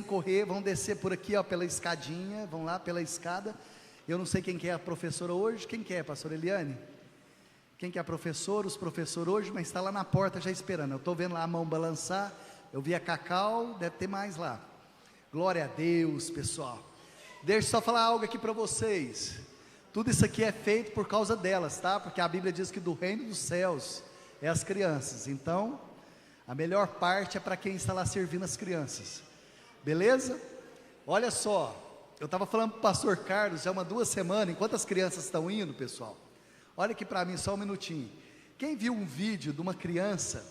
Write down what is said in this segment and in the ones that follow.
correr, vão descer por aqui, ó, pela escadinha, vão lá pela escada. Eu não sei quem que é a professora hoje. Quem que é, pastora Eliane? Quem que é a professora, os professores hoje? Mas está lá na porta já esperando. Eu estou vendo lá a mão balançar. Eu vi a Cacau, deve ter mais lá. Glória a Deus, pessoal. Deixa eu só falar algo aqui para vocês. Tudo isso aqui é feito por causa delas, tá? Porque a Bíblia diz que do reino dos céus é as crianças. Então, a melhor parte é para quem está lá servindo as crianças. Beleza? Olha só, eu estava falando para o pastor Carlos já 2 semanas, enquanto as crianças estão indo, pessoal. Olha aqui para mim só um minutinho. Quem viu um vídeo de uma criança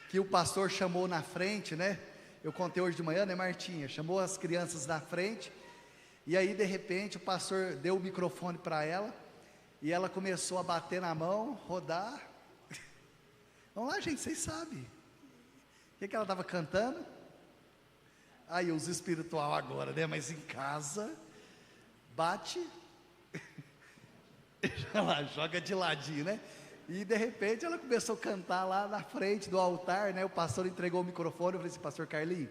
que o pastor chamou na frente, né? Eu contei hoje de manhã, né, Martinha? Chamou as crianças na frente. E aí, de repente, o pastor deu o microfone para ela, e ela começou a bater na mão, rodar. Vamos lá, gente, vocês sabem. O que ela estava cantando? Aí, os espiritual agora, né? Mas em casa, bate, ela joga de ladinho, né? E de repente, ela começou a cantar lá na frente do altar, né? O pastor entregou o microfone, eu falei assim, pastor Carlinhos,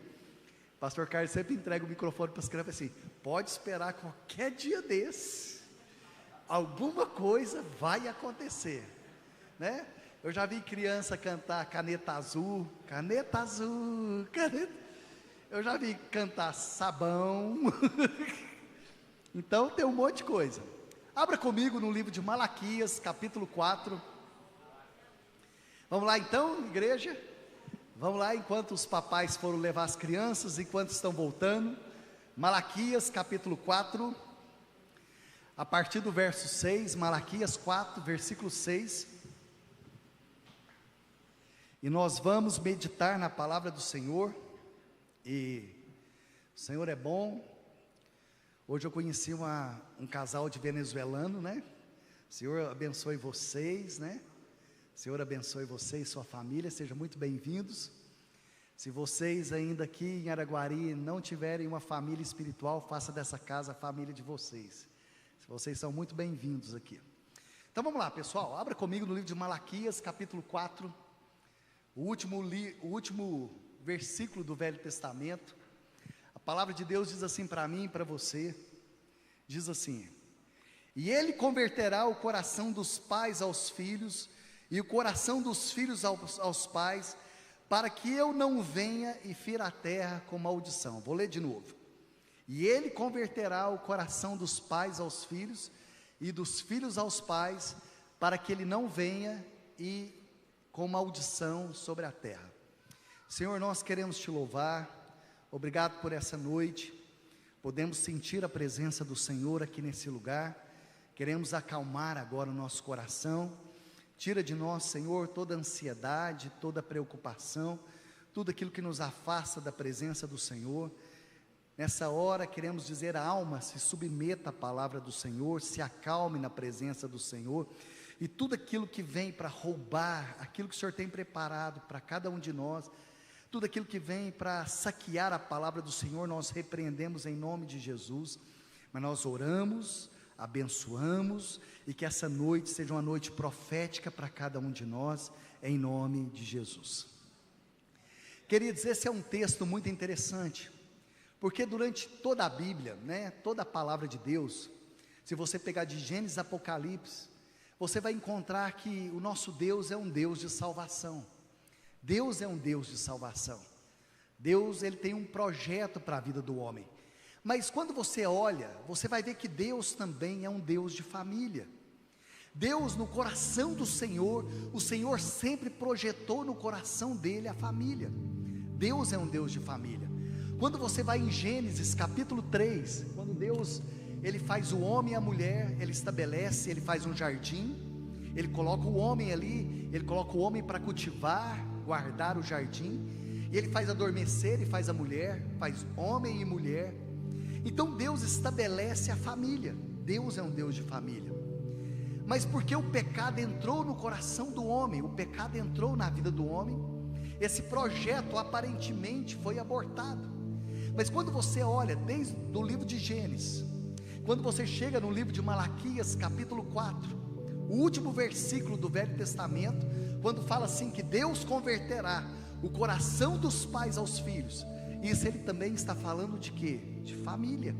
pastor Carlos sempre entrega o microfone para as crianças assim, pode esperar qualquer dia desse, alguma coisa vai acontecer, né? Eu já vi criança cantar caneta azul, caneta azul, caneta. Eu já vi cantar sabão. Então tem um monte de coisa. Abra comigo no livro de Malaquias, capítulo 4. Vamos lá então, igreja? Vamos lá, enquanto os papais foram levar as crianças, enquanto estão voltando. Malaquias capítulo 4, a partir do verso 6, Malaquias 4, versículo 6. E nós vamos meditar na palavra do Senhor, e o Senhor é bom. Hoje eu conheci um casal de venezuelano, né? O Senhor abençoe vocês, né? O Senhor abençoe você e sua família, sejam muito bem-vindos. Se vocês ainda aqui em Araguari não tiverem uma família espiritual, faça dessa casa a família de vocês. Vocês são muito bem-vindos aqui. Então vamos lá, pessoal, abra comigo no livro de Malaquias, capítulo 4, o último versículo do Velho Testamento. A palavra de Deus diz assim para mim e para você, diz assim: e Ele converterá o coração dos pais aos filhos, e o coração dos filhos aos pais, para que eu não venha e fira a terra com maldição. Vou ler de novo. E Ele converterá o coração dos pais aos filhos, e dos filhos aos pais, para que Ele não venha e com maldição sobre a terra. Senhor, nós queremos Te louvar, obrigado por essa noite, podemos sentir a presença do Senhor aqui nesse lugar, queremos acalmar agora o nosso coração. Tira de nós, Senhor, toda ansiedade, toda preocupação, tudo aquilo que nos afasta da presença do Senhor. Nessa hora queremos dizer, a alma se submeta à palavra do Senhor, se acalme na presença do Senhor, e tudo aquilo que vem para roubar, aquilo que o Senhor tem preparado para cada um de nós, tudo aquilo que vem para saquear a palavra do Senhor, nós repreendemos em nome de Jesus. Mas nós oramos, abençoamos, e que essa noite seja uma noite profética para cada um de nós, em nome de Jesus. Queridos, esse é um texto muito interessante, porque durante toda a Bíblia, né, toda a palavra de Deus, se você pegar de Gênesis a Apocalipse, você vai encontrar que o nosso Deus é um Deus de salvação. Deus é um Deus de salvação. Deus, Ele tem um projeto para a vida do homem. Mas quando você olha, você vai ver que Deus também é um Deus de família. Deus, no coração do Senhor, o Senhor sempre projetou no coração dele a família. Deus é um Deus de família. Quando você vai em Gênesis capítulo 3, quando Deus, Ele faz o homem e a mulher, Ele estabelece, Ele faz um jardim, Ele coloca o homem ali, Ele coloca o homem para cultivar, guardar o jardim, e Ele faz adormecer e faz a mulher, faz homem e mulher. Então Deus estabelece a família. Deus é um Deus de família. Mas porque o pecado entrou no coração do homem, o pecado entrou na vida do homem, esse projeto aparentemente foi abortado. Mas quando você olha desde o livro de Gênesis, quando você chega no livro de Malaquias capítulo 4, o último versículo do Velho Testamento, quando fala assim que Deus converterá o coração dos pais aos filhos, Isso ele também está falando de quê? De família,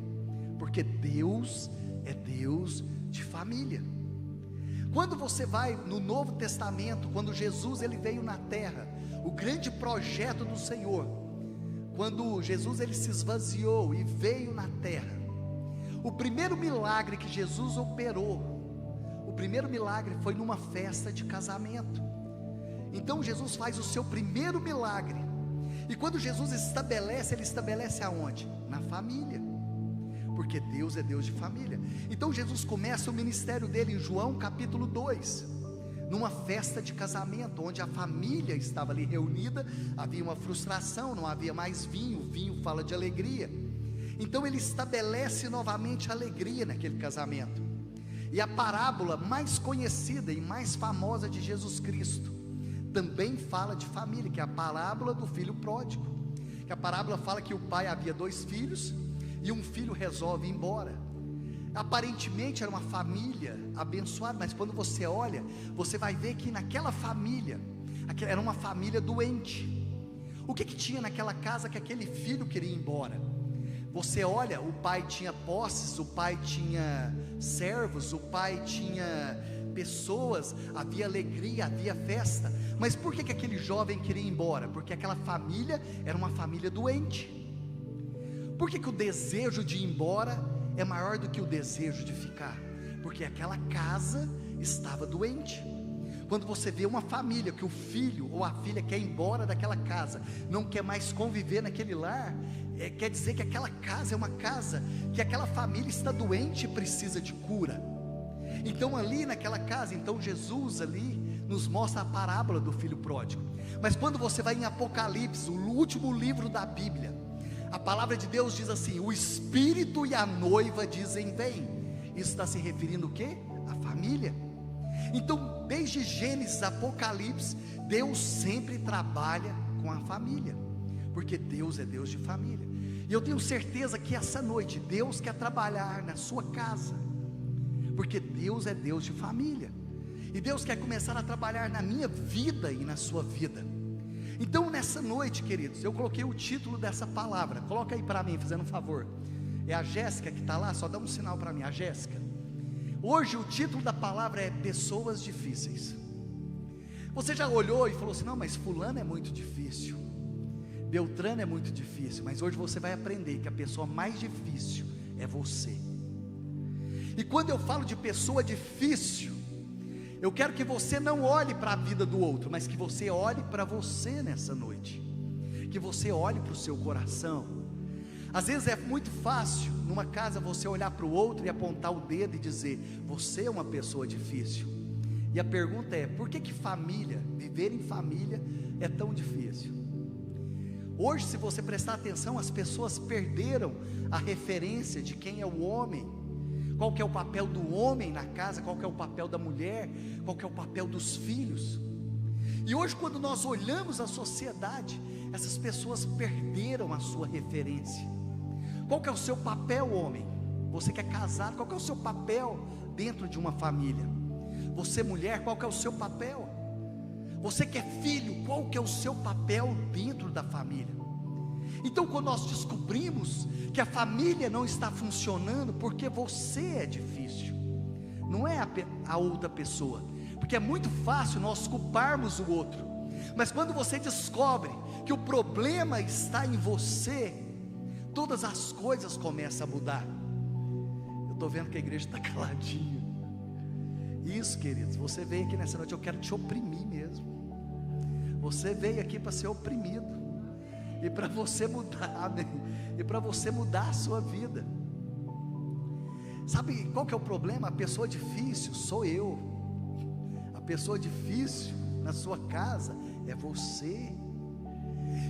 porque Deus é Deus de família. Quando você vai no Novo Testamento, quando Jesus ele veio na terra, o grande projeto do Senhor, quando Jesus ele se esvaziou e veio na terra, o primeiro milagre que Jesus operou, o primeiro milagre foi numa festa de casamento. Então Jesus faz o seu primeiro milagre, e quando Jesus estabelece, ele estabelece aonde? Na família, porque Deus é Deus de família. Então Jesus começa o ministério dele em João capítulo 2, numa festa de casamento, onde a família estava ali reunida. Havia uma frustração, não havia mais vinho, o vinho fala de alegria. Então ele estabelece novamente a alegria naquele casamento. E a parábola mais conhecida e mais famosa de Jesus Cristo também fala de família, que é a parábola do filho pródigo. Que a parábola fala que o pai havia 2 filhos, e um filho resolve ir embora. Aparentemente era uma família abençoada, mas quando você olha, você vai ver que naquela família, era uma família doente. O que tinha naquela casa que aquele filho queria ir embora? Você olha, o pai tinha posses, o pai tinha servos, o pai tinha pessoas, havia alegria, havia festa. Mas por que aquele jovem queria ir embora? Porque aquela família era uma família doente. Por que o desejo de ir embora é maior do que o desejo de ficar? Porque aquela casa estava doente. Quando você vê uma família que o filho ou a filha quer ir embora daquela casa, não quer mais conviver naquele lar, quer dizer que aquela casa é uma casa que aquela família está doente e precisa de cura. Então ali naquela casa, então Jesus ali nos mostra a parábola do filho pródigo. Mas quando você vai em Apocalipse, o último livro da Bíblia, a palavra de Deus diz assim: o Espírito e a noiva dizem vem. Isso está se referindo o quê? A família. Então desde Gênesis a Apocalipse, Deus sempre trabalha com a família, porque Deus é Deus de família. E eu tenho certeza que essa noite Deus quer trabalhar na sua casa, porque Deus é Deus de família, e Deus quer começar a trabalhar na minha vida e na sua vida. Então nessa noite, queridos, eu coloquei o título dessa palavra. Coloca aí para mim, fazendo um favor. É a Jéssica que está lá, só dá um sinal para mim, a Jéssica. Hoje o título da palavra é pessoas difíceis. Você já olhou e falou assim: não, mas fulano é muito difícil, Beltrano é muito difícil. Mas hoje você vai aprender que a pessoa mais difícil é você. E quando eu falo de pessoa difícil, eu quero que você não olhe para a vida do outro, mas que você olhe para você nessa noite, que você olhe para o seu coração. Às vezes é muito fácil numa casa você olhar para o outro e apontar o dedo e dizer: você é uma pessoa difícil. E a pergunta é: por que família, viver em família é tão difícil? Hoje, se você prestar atenção, as pessoas perderam a referência de quem é o homem. Qual que é o papel do homem na casa, qual que é o papel da mulher, qual que é o papel dos filhos. E hoje, quando nós olhamos a sociedade, essas pessoas perderam a sua referência. Qual que é o seu papel, homem? Você que é casado, qual que é o seu papel dentro de uma família? Você, mulher, qual que é o seu papel? Você que é filho, qual que é o seu papel dentro da família? Então quando nós descobrimos que a família não está funcionando porque você é difícil, não é a outra pessoa, porque é muito fácil nós culparmos o outro, mas quando você descobre que o problema está em você, todas as coisas começam a mudar. Eu estou vendo que a igreja está caladinha. Isso, queridos, você veio aqui nessa noite, eu quero te oprimir mesmo. Você veio aqui para ser oprimido, e para você mudar, né? E para você mudar a sua vida. Sabe qual que é o problema? A pessoa difícil sou eu. A pessoa difícil na sua casa é você.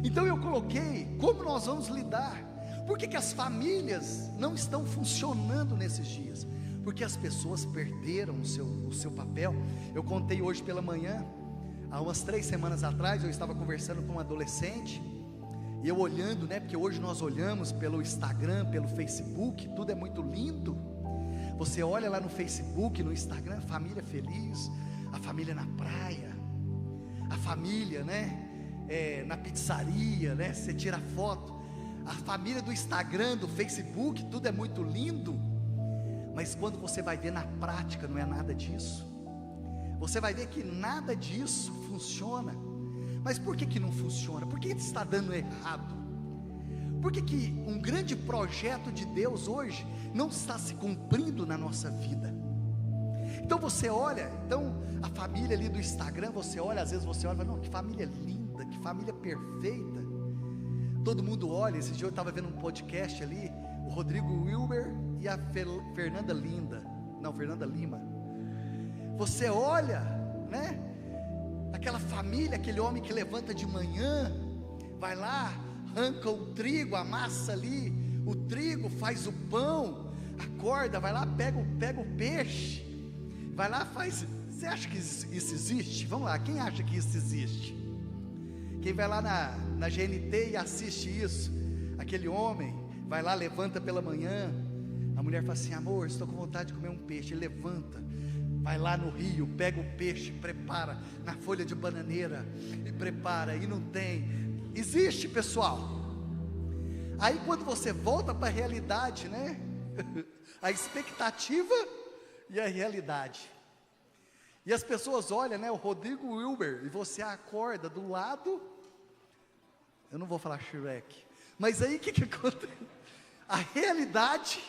Então eu coloquei como nós vamos lidar. Por que as famílias não estão funcionando nesses dias? Porque as pessoas perderam o seu papel. Eu contei hoje pela manhã, há umas 3 semanas atrás, eu estava conversando com um adolescente, e eu olhando, né, porque hoje nós olhamos pelo Instagram, pelo Facebook, tudo é muito lindo. Você olha lá no Facebook, no Instagram, família feliz, a família na praia, a família, né, na pizzaria, né, você tira foto. a família do Instagram, do Facebook, tudo é muito lindo, mas quando você vai ver na prática, não é nada disso. Você vai ver que nada disso funciona. Mas por que não funciona? Por que está dando errado? Por que um grande projeto de Deus hoje não está se cumprindo na nossa vida? Então você olha, a família ali do Instagram, você olha, às vezes você olha e fala, não, que família linda, que família perfeita. Todo mundo olha. Esse dia eu estava vendo um podcast ali, o Rodrigo Wilber e a Fernanda Lima. Você olha, né? Aquela família, aquele homem que levanta de manhã, vai lá, arranca o trigo, amassa ali o trigo, faz o pão, acorda, vai lá, pega o peixe, vai lá, faz. Você acha que isso existe? Vamos lá, quem acha que isso existe? Quem vai lá na GNT e assiste isso, aquele homem vai lá, levanta pela manhã, a mulher fala assim, amor, estou com vontade de comer um peixe. Ele levanta, vai lá no rio, pega o peixe, prepara na folha de bananeira, e prepara, e não tem. Existe, pessoal. Aí quando você volta para a realidade, né? A expectativa e a realidade. E as pessoas olham, né? O Rodrigo Wilber, e você acorda do lado, eu não vou falar Shrek, mas aí o que acontece? A realidade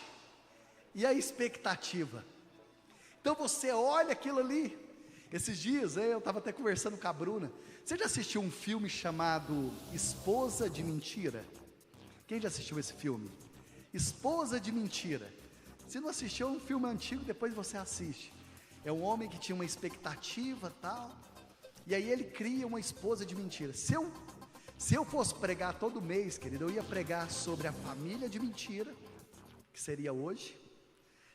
e a expectativa. Então você olha aquilo ali. Esses dias, eu estava até conversando com a Bruna. Você já assistiu um filme chamado Esposa de Mentira? Quem já assistiu esse filme? Esposa de Mentira. Se não assistiu, é um filme antigo, depois você assiste. É um homem que tinha uma expectativa tal, e aí ele cria uma esposa de mentira. Se eu fosse pregar todo mês, querido, eu ia pregar sobre a família de mentira, que seria hoje.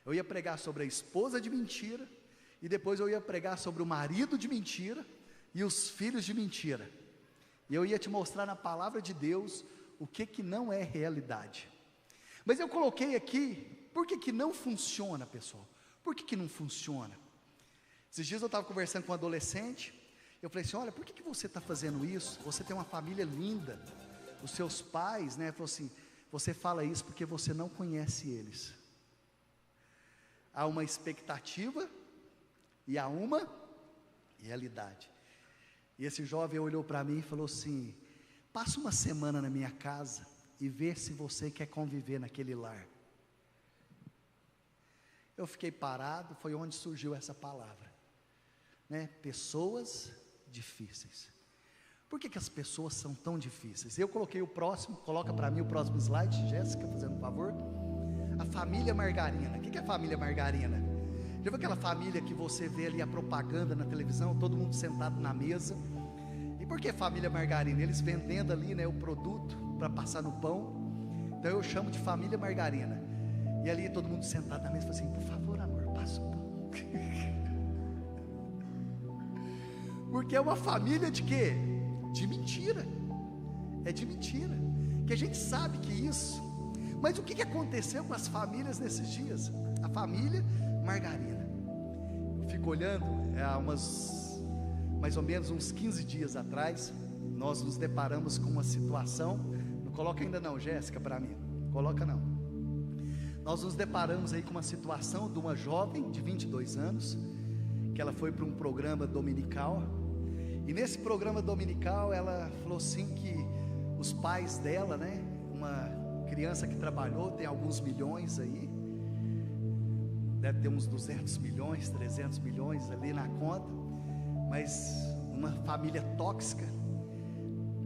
Eu ia pregar sobre a esposa de mentira, e depois eu ia pregar sobre o marido de mentira e os filhos de mentira. E eu ia te mostrar na palavra de Deus o que não é realidade. Mas eu coloquei aqui, por que não funciona, pessoal? Por que não funciona? Esses dias eu estava conversando com um adolescente, eu falei assim, olha, por que você está fazendo isso? Você tem uma família linda, os seus pais, né? Falou assim, você fala isso porque você não conhece eles. Há uma expectativa e há uma realidade. E esse jovem olhou para mim e falou assim, passa uma semana na minha casa e vê se você quer conviver naquele lar. Eu fiquei parado, foi onde surgiu essa palavra, né? Pessoas difíceis. Por que as pessoas são tão difíceis? Eu coloquei o próximo, coloca para mim o próximo slide, Jéssica, fazendo um favor. A família margarina. O que é a família margarina? Já viu aquela família que você vê ali a propaganda na televisão, todo mundo sentado na mesa? E por que família margarina? Eles vendendo ali, né, o produto para passar no pão. Então eu chamo de família margarina. E ali todo mundo sentado na mesa, fala assim, por favor amor, passa o pão. Porque é uma família de quê? De mentira. É de mentira. Que a gente sabe que isso. Mas o que aconteceu com as famílias nesses dias? A família margarina. Eu fico olhando, há mais ou menos uns 15 dias atrás, nós nos deparamos com uma situação. Não coloca ainda não, Jéssica, para mim. Coloca não. Nós nos deparamos aí com uma situação de uma jovem de 22 anos, que ela foi para um programa dominical, e nesse programa dominical ela falou assim que os pais dela, né, uma criança que trabalhou, tem alguns milhões aí, deve ter uns 200 milhões, 300 milhões ali na conta, mas uma família tóxica,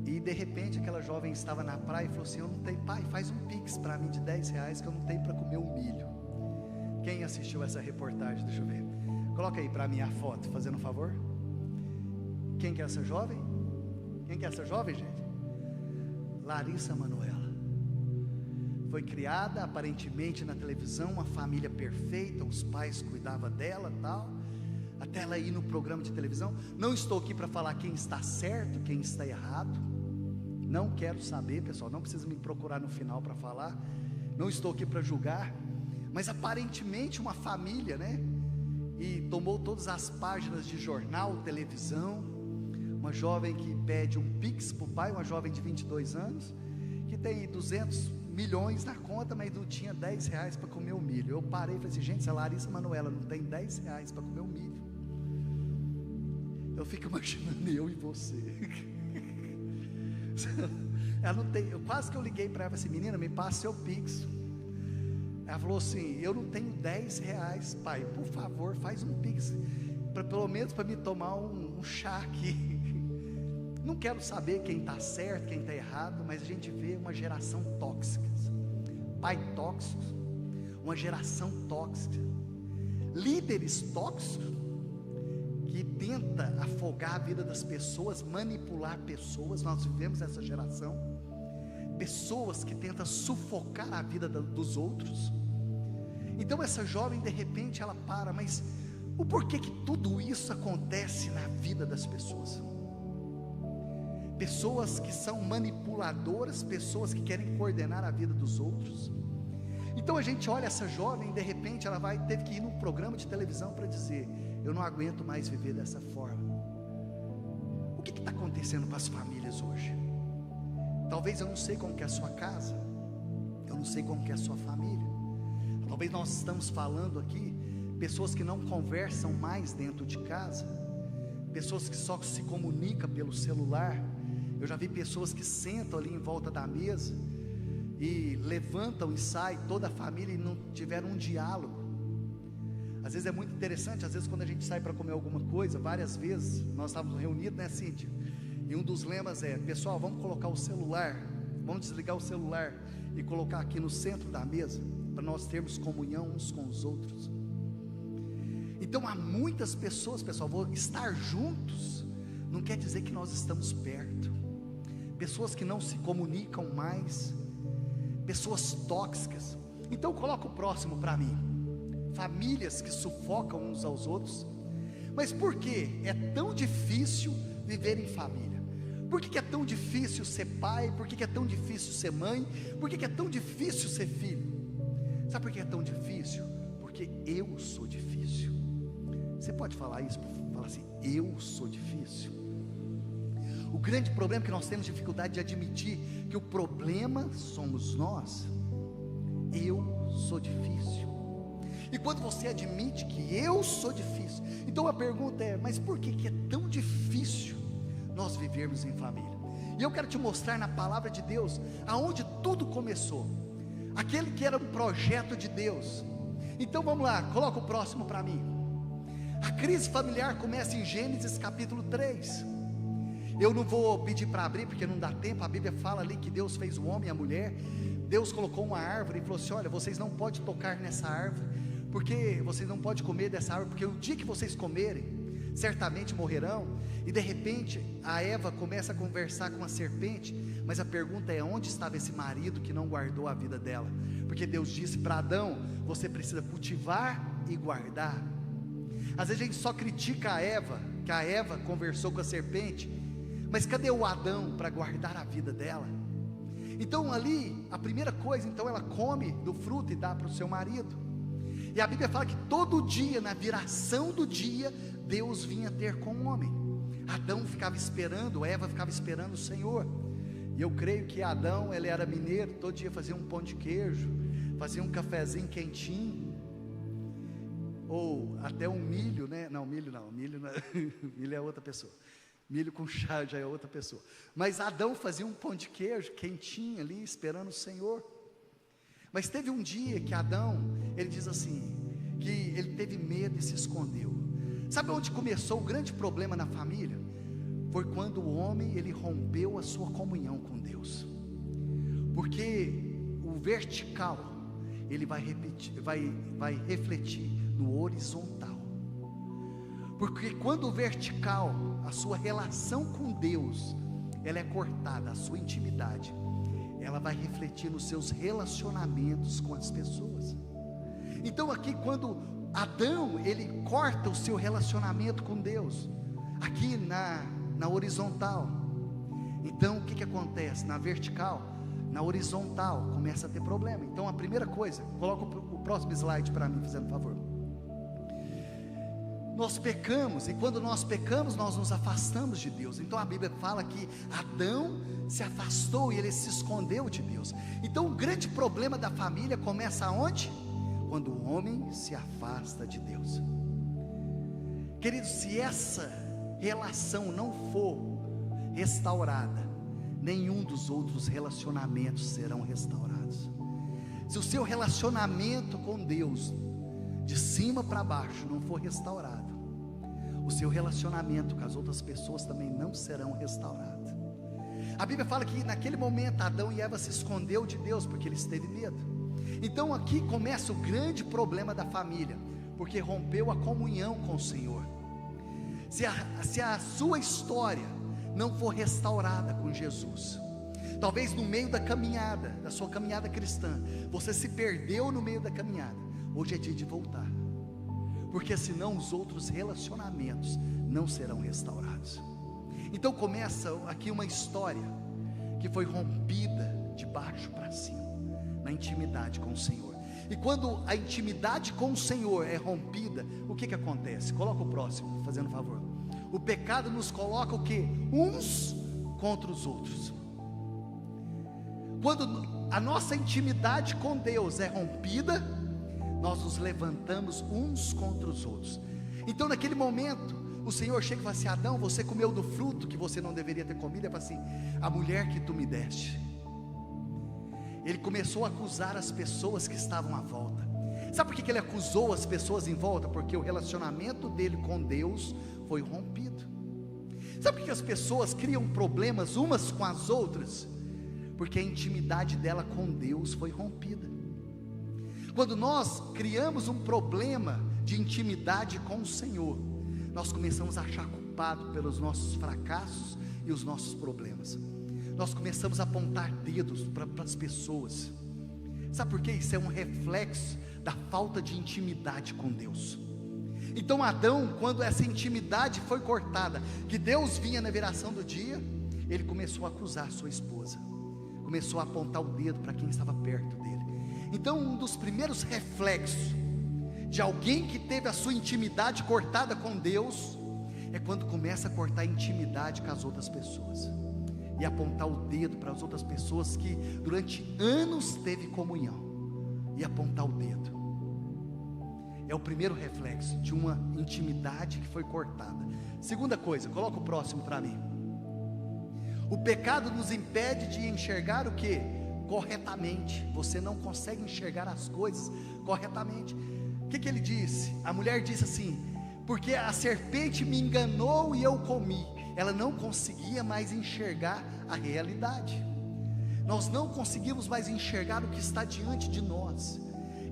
e de repente aquela jovem estava na praia e falou assim, eu não tenho, pai, faz um pix para mim de R$10 que eu não tenho para comer um milho. Quem assistiu essa reportagem? Deixa eu ver, coloca aí para mim a foto, fazendo um favor. Quem que é essa jovem? Quem que é essa jovem, gente? Larissa Manoela. Foi criada aparentemente na televisão, uma família perfeita, os pais cuidavam dela, tal, até ela ir no programa de televisão. Não estou aqui para falar quem está certo, quem está errado, não quero saber, pessoal, não precisa me procurar no final para falar, não estou aqui para julgar, mas aparentemente uma família, né, e tomou todas as páginas de jornal, televisão, uma jovem que pede um pix para o pai, uma jovem de 22 anos, que tem 200 milhões na conta, mas não tinha 10 reais para comer o milho. Eu parei e falei assim: gente, se a Larissa Manoela não tem 10 reais para comer o milho, eu fico imaginando eu e você. Ela não tem, quase que eu liguei para ela e falei assim: menina, me passa seu Pix. Ela falou assim: eu não tenho 10 reais, pai, por favor, faz um Pix, pelo menos para me tomar um chá aqui. Não quero saber quem está certo, quem está errado, mas a gente vê uma geração tóxica, pai tóxicos, uma geração tóxica, líderes tóxicos, que tenta afogar a vida das pessoas, manipular pessoas. Nós vivemos essa geração, pessoas que tentam sufocar a vida dos outros. Então essa jovem, de repente, ela para, mas o porquê que tudo isso acontece na vida das pessoas? Pessoas que são manipuladoras, pessoas que querem coordenar a vida dos outros. Então a gente olha essa jovem, de repente ela teve que ir num programa de televisão para dizer: eu não aguento mais viver dessa forma. O que está acontecendo com as famílias hoje? Talvez eu não sei como que é a sua casa, eu não sei como que é a sua família. Talvez nós estamos falando aqui, pessoas que não conversam mais dentro de casa, pessoas que só se comunicam pelo celular. Eu já vi pessoas que sentam ali em volta da mesa e levantam e saem toda a família e não tiveram um diálogo. Às vezes é muito interessante, às vezes quando a gente sai para comer alguma coisa, várias vezes nós estávamos reunidos, né, Cíntia? E um dos lemas é: pessoal, vamos colocar o celular, vamos desligar o celular e colocar aqui no centro da mesa, para nós termos comunhão uns com os outros. Então há muitas pessoas, pessoal, estar juntos não quer dizer que nós estamos perto. Pessoas que não se comunicam mais, pessoas tóxicas. Então coloca o próximo para mim. Famílias que sufocam uns aos outros. Mas por que é tão difícil viver em família? Por que é tão difícil ser pai? Por que é tão difícil ser mãe? Por que é tão difícil ser filho? Sabe por que é tão difícil? Porque eu sou difícil. Você pode falar isso? Fala assim: eu sou difícil. O grande problema é que nós temos dificuldade de admitir que o problema somos nós. Eu sou difícil. E quando você admite que eu sou difícil, então a pergunta é: mas por que é tão difícil nós vivermos em família? E eu quero te mostrar na palavra de Deus aonde tudo começou, aquele que era um projeto de Deus. Então vamos lá, coloca o próximo para mim. A crise familiar começa em Gênesis capítulo 3. Eu não vou pedir para abrir porque não dá tempo. A Bíblia fala ali que Deus fez o homem e a mulher. Deus colocou uma árvore e falou assim: olha, vocês não podem tocar nessa árvore, porque vocês não podem comer dessa árvore, porque o dia que vocês comerem, certamente morrerão. E de repente a Eva começa a conversar com a serpente, mas a pergunta é: onde estava esse marido que não guardou a vida dela? Porque Deus disse para Adão: você precisa cultivar e guardar. Às vezes a gente só critica a Eva, que a Eva conversou com a serpente, mas cadê o Adão para guardar a vida dela? Então ali, a primeira coisa, então ela come do fruto e dá para o seu marido. E a Bíblia fala que todo dia, na viração do dia, Deus vinha ter com o homem. Adão ficava esperando, Eva ficava esperando o Senhor. E eu creio que Adão, ele era mineiro, todo dia fazia um pão de queijo, fazia um cafezinho quentinho, ou até um milho, né? Não, milho não, milho é outra pessoa. Milho com chá já é outra pessoa. Mas Adão fazia um pão de queijo quentinho ali, esperando o Senhor. Mas teve um dia que Adão, ele diz assim, que ele teve medo e se escondeu. Sabe onde começou o grande problema na família? Foi quando o homem, ele rompeu a sua comunhão com Deus. Porque o vertical, ele vai refletir no horizontal. Porque quando o vertical, a sua relação com Deus, ela é cortada, a sua intimidade, ela vai refletir nos seus relacionamentos com as pessoas. Então aqui, quando Adão, ele corta o seu relacionamento com Deus, aqui na horizontal, então o que acontece? Na vertical, na horizontal, começa a ter problema. Então a primeira coisa, coloca o próximo slide para mim, fazendo favor. nós pecamos, e quando nós pecamos, nós nos afastamos de Deus. Então a Bíblia fala que Adão se afastou e ele se escondeu de Deus. Então o grande problema da família começa aonde? Quando o homem se afasta de Deus. Queridos, se essa relação não for restaurada, nenhum dos outros relacionamentos serão restaurados. Se o seu relacionamento com Deus, de cima para baixo, não for restaurado, o seu relacionamento com as outras pessoas também não serão restaurados. A Bíblia fala que naquele momento Adão e Eva se escondeu de Deus, porque eles teve medo. Então aqui começa o grande problema da família, porque rompeu a comunhão com o Senhor. Se a sua história não for restaurada com Jesus, talvez no meio da caminhada, da sua caminhada cristã, você se perdeu no meio da caminhada, hoje é dia de voltar, porque senão os outros relacionamentos não serão restaurados. Então começa aqui uma história que foi rompida de baixo para cima, na intimidade com o Senhor. E quando a intimidade com o Senhor é rompida, o que acontece? Coloca o próximo, fazendo favor. O pecado nos coloca o que? Uns contra os outros. Quando a nossa intimidade com Deus é rompida, nós nos levantamos uns contra os outros. Então naquele momento, o Senhor chega e fala assim: Adão, você comeu do fruto que você não deveria ter comido. Ele fala assim: a mulher que tu me deste. Ele começou a acusar as pessoas que estavam à volta. Sabe por que ele acusou as pessoas em volta? Porque o relacionamento dele com Deus foi rompido. Sabe por que as pessoas criam problemas umas com as outras? Porque a intimidade dela com Deus foi rompida. Quando nós criamos um problema de intimidade com o Senhor, nós começamos a achar culpado pelos nossos fracassos e os nossos problemas. Nós começamos a apontar dedos para as pessoas. Sabe por quê? Isso é um reflexo da falta de intimidade com Deus. Então Adão, quando essa intimidade foi cortada, que Deus vinha na viração do dia, ele começou a acusar sua esposa, começou a apontar o dedo para quem estava perto dele. Então um dos primeiros reflexos de alguém que teve a sua intimidade cortada com Deus, é quando começa a cortar a intimidade com as outras pessoas, e apontar o dedo para as outras pessoas que durante anos teve comunhão, e apontar o dedo. É o primeiro reflexo de uma intimidade que foi cortada. Segunda coisa, coloca o próximo para mim. O pecado nos impede de enxergar o que? Corretamente. Você não consegue enxergar as coisas corretamente. O que ele disse? A mulher disse assim: porque a serpente me enganou e eu comi. Ela não conseguia mais enxergar a realidade. Nós não conseguimos mais enxergar o que está diante de nós,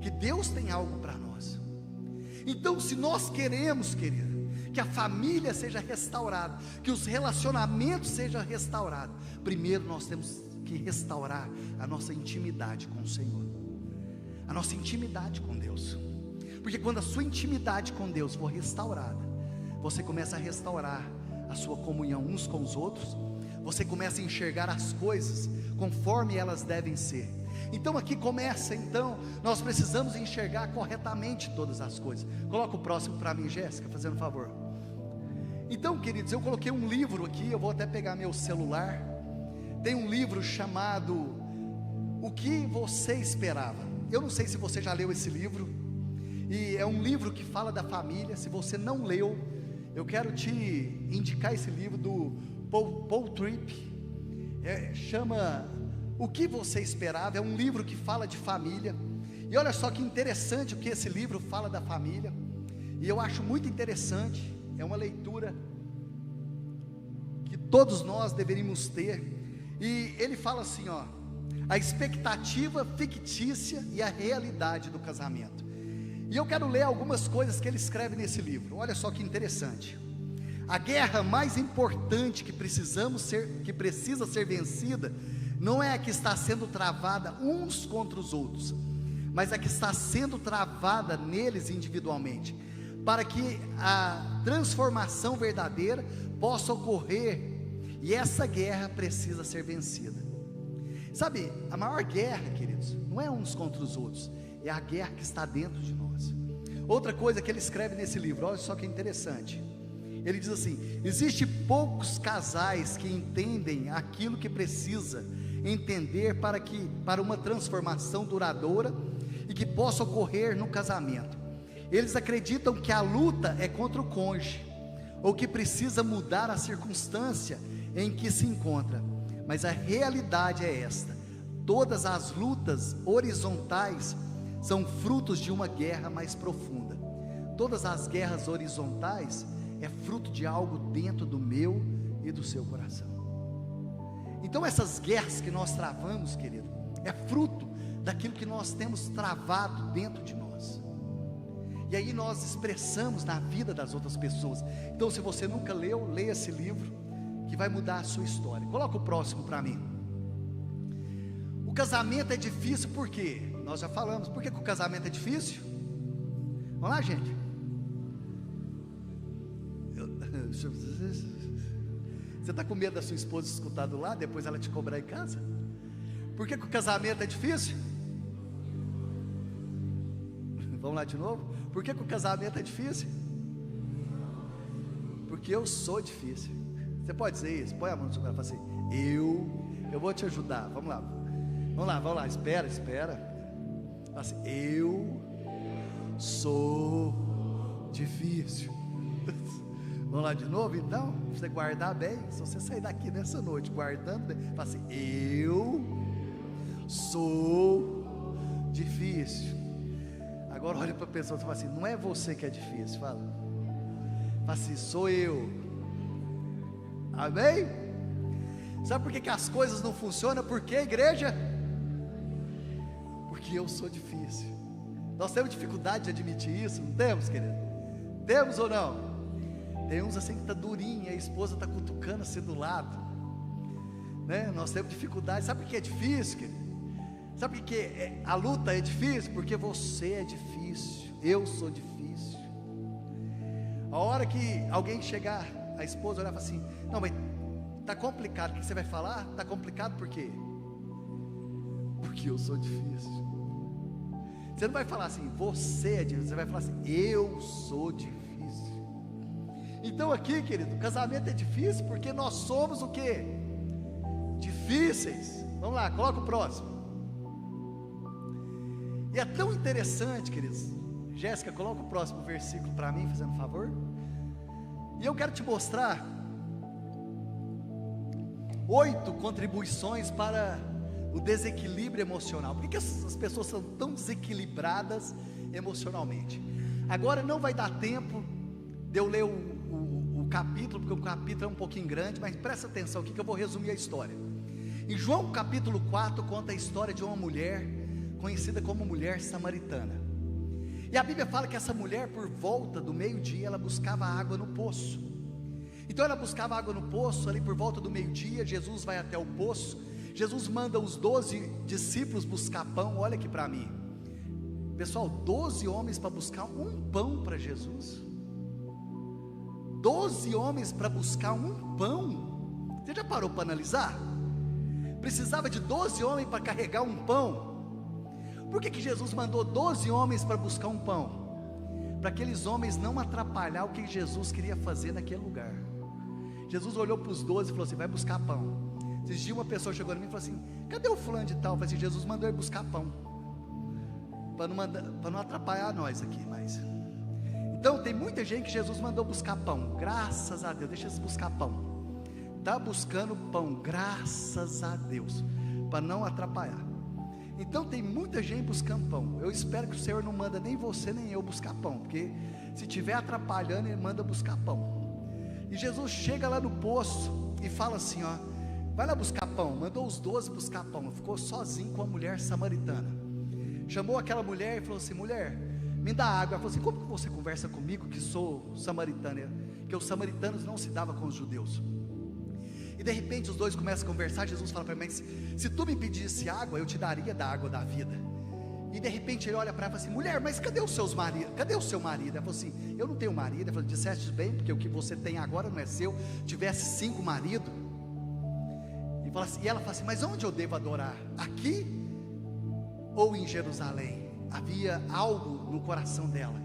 que Deus tem algo para nós. Então, se nós queremos, querido, que a família seja restaurada, que os relacionamentos sejam restaurados, primeiro nós temos que restaurar a nossa intimidade com o Senhor, a nossa intimidade com Deus. Porque quando a sua intimidade com Deus for restaurada, você começa a restaurar a sua comunhão uns com os outros, você começa a enxergar as coisas conforme elas devem ser. Então aqui começa, então, nós precisamos enxergar corretamente todas as coisas. Coloca o próximo para mim, Jéssica, fazendo favor. Então, queridos, eu coloquei um livro aqui, eu vou até pegar meu celular. Tem um livro chamado O que Você Esperava. Eu não sei se você já leu esse livro, e é um livro que fala da família. Se você não leu, eu quero te indicar esse livro do Paul Tripp. Chama O que Você Esperava. É um livro que fala de família. E olha só que interessante o que esse livro fala da família. E eu acho muito interessante. É uma leitura que todos nós deveríamos ter. E ele fala assim, ó: a expectativa fictícia e a realidade do casamento. E eu quero ler algumas coisas que ele escreve nesse livro. Olha só que interessante. A guerra mais importante que precisa ser vencida, não é a que está sendo travada uns contra os outros, mas a que está sendo travada neles individualmente, para que a transformação verdadeira possa ocorrer. E essa guerra precisa ser vencida. Sabe, a maior guerra, queridos, não é uns contra os outros, é a guerra que está dentro de nós. Outra coisa que ele escreve nesse livro, olha só que interessante. Ele diz assim: existe poucos casais que entendem aquilo que precisa entender para uma transformação duradoura e que possa ocorrer no casamento. Eles acreditam que a luta é contra o cônjuge, ou que precisa mudar a circunstância em que se encontra, mas a realidade é esta: todas as lutas horizontais são frutos de uma guerra mais profunda. Todas as guerras horizontais é fruto de algo dentro do meu e do seu coração. Então essas guerras que nós travamos, querido, é fruto daquilo que nós temos travado dentro de nós, e aí nós expressamos na vida das outras pessoas. Então, se você nunca leu, leia esse livro, que vai mudar a sua história. Coloca o próximo para mim. O casamento é difícil por quê? Nós já falamos. Por que o casamento é difícil? Vamos lá, gente. Você está com medo da sua esposa escutar do lado, depois ela te cobrar em casa? Por que o casamento é difícil? Vamos lá de novo? Por que o casamento é difícil? Porque eu sou difícil. Você pode dizer isso? Põe a mão no seu coração e fala assim: eu vou te ajudar. Vamos lá, espera. Fala assim: eu sou difícil. Vamos lá de novo então? Pra você guardar bem. Se você sair daqui nessa noite guardando bem, fala assim: eu sou difícil. Agora olha para a pessoa e fala assim: não é você que é difícil. Fala assim: sou eu. Amém? Sabe por que as coisas não funcionam? Por quê, igreja? Porque eu sou difícil. Nós temos dificuldade de admitir isso, não temos, querido? Temos ou não? Tem uns assim que está durinho, a esposa está cutucando assim do lado, né? Nós temos dificuldade. Sabe por que é difícil, querido? Sabe por que a luta é difícil? Porque você é difícil, eu sou difícil. A hora que alguém chegar, a esposa olhar e falar assim: não, mas está complicado, o que você vai falar? Está complicado por quê? Porque eu sou difícil. Você não vai falar assim: você é difícil, você vai falar assim: eu sou difícil. Então aqui, querido, o casamento é difícil porque nós somos o quê? Difíceis. Vamos lá, coloca o próximo. E é tão interessante, queridos. Jéssica, coloca o próximo versículo para mim, fazendo um favor. E eu quero te mostrar 8 contribuições para o desequilíbrio emocional. Por que as pessoas são tão desequilibradas emocionalmente? Agora não vai dar tempo de eu ler o capítulo, porque o capítulo é um pouquinho grande, mas presta atenção aqui que eu vou resumir a história. Em João capítulo 4 conta a história de uma mulher conhecida como mulher samaritana. E a Bíblia fala que essa mulher, por volta do meio-dia, ela buscava água no poço. Então ela buscava água no poço, ali por volta do meio-dia. Jesus vai até o poço. Jesus manda os 12 discípulos buscar pão. Olha aqui para mim, pessoal, 12 homens para buscar um pão para Jesus. 12 homens para buscar um pão. Você já parou para analisar? Precisava de 12 homens para carregar um pão. Por que Jesus mandou 12 homens para buscar um pão? Para aqueles homens não atrapalhar o que Jesus queria fazer naquele lugar. Jesus olhou para os 12 e falou assim: vai buscar pão. Esses dias uma pessoa chegou em mim e falou assim: cadê o fulano de tal? Eu falei assim: Jesus mandou ele buscar pão, para não atrapalhar nós aqui mais. Então tem muita gente que Jesus mandou buscar pão. Graças a Deus, deixa eles buscar pão. Está buscando pão, graças a Deus, para não atrapalhar. Então tem muita gente buscando pão. Eu espero que o Senhor não manda nem você nem eu buscar pão, porque se estiver atrapalhando, Ele manda buscar pão. E Jesus chega lá no poço e fala assim: ó, vai lá buscar pão. Mandou os 12 buscar pão. Ficou sozinho com a mulher samaritana. Chamou aquela mulher e falou assim: mulher, me dá água. Ela falou assim: como que você conversa comigo que sou samaritana? Porque os samaritanos não se davam com os judeus. E de repente os dois começam a conversar. Jesus fala para mim: se tu me pedisse água, eu te daria da água da vida. E de repente ele olha para ela e fala assim: mulher, mas cadê os seus maridos? Cadê o seu marido? Ela falou assim: eu não tenho marido. Ele falou: disseste bem, porque o que você tem agora não é seu. Tivesse 5 maridos. E ela fala assim: mas onde eu devo adorar? Aqui ou em Jerusalém? Havia algo no coração dela.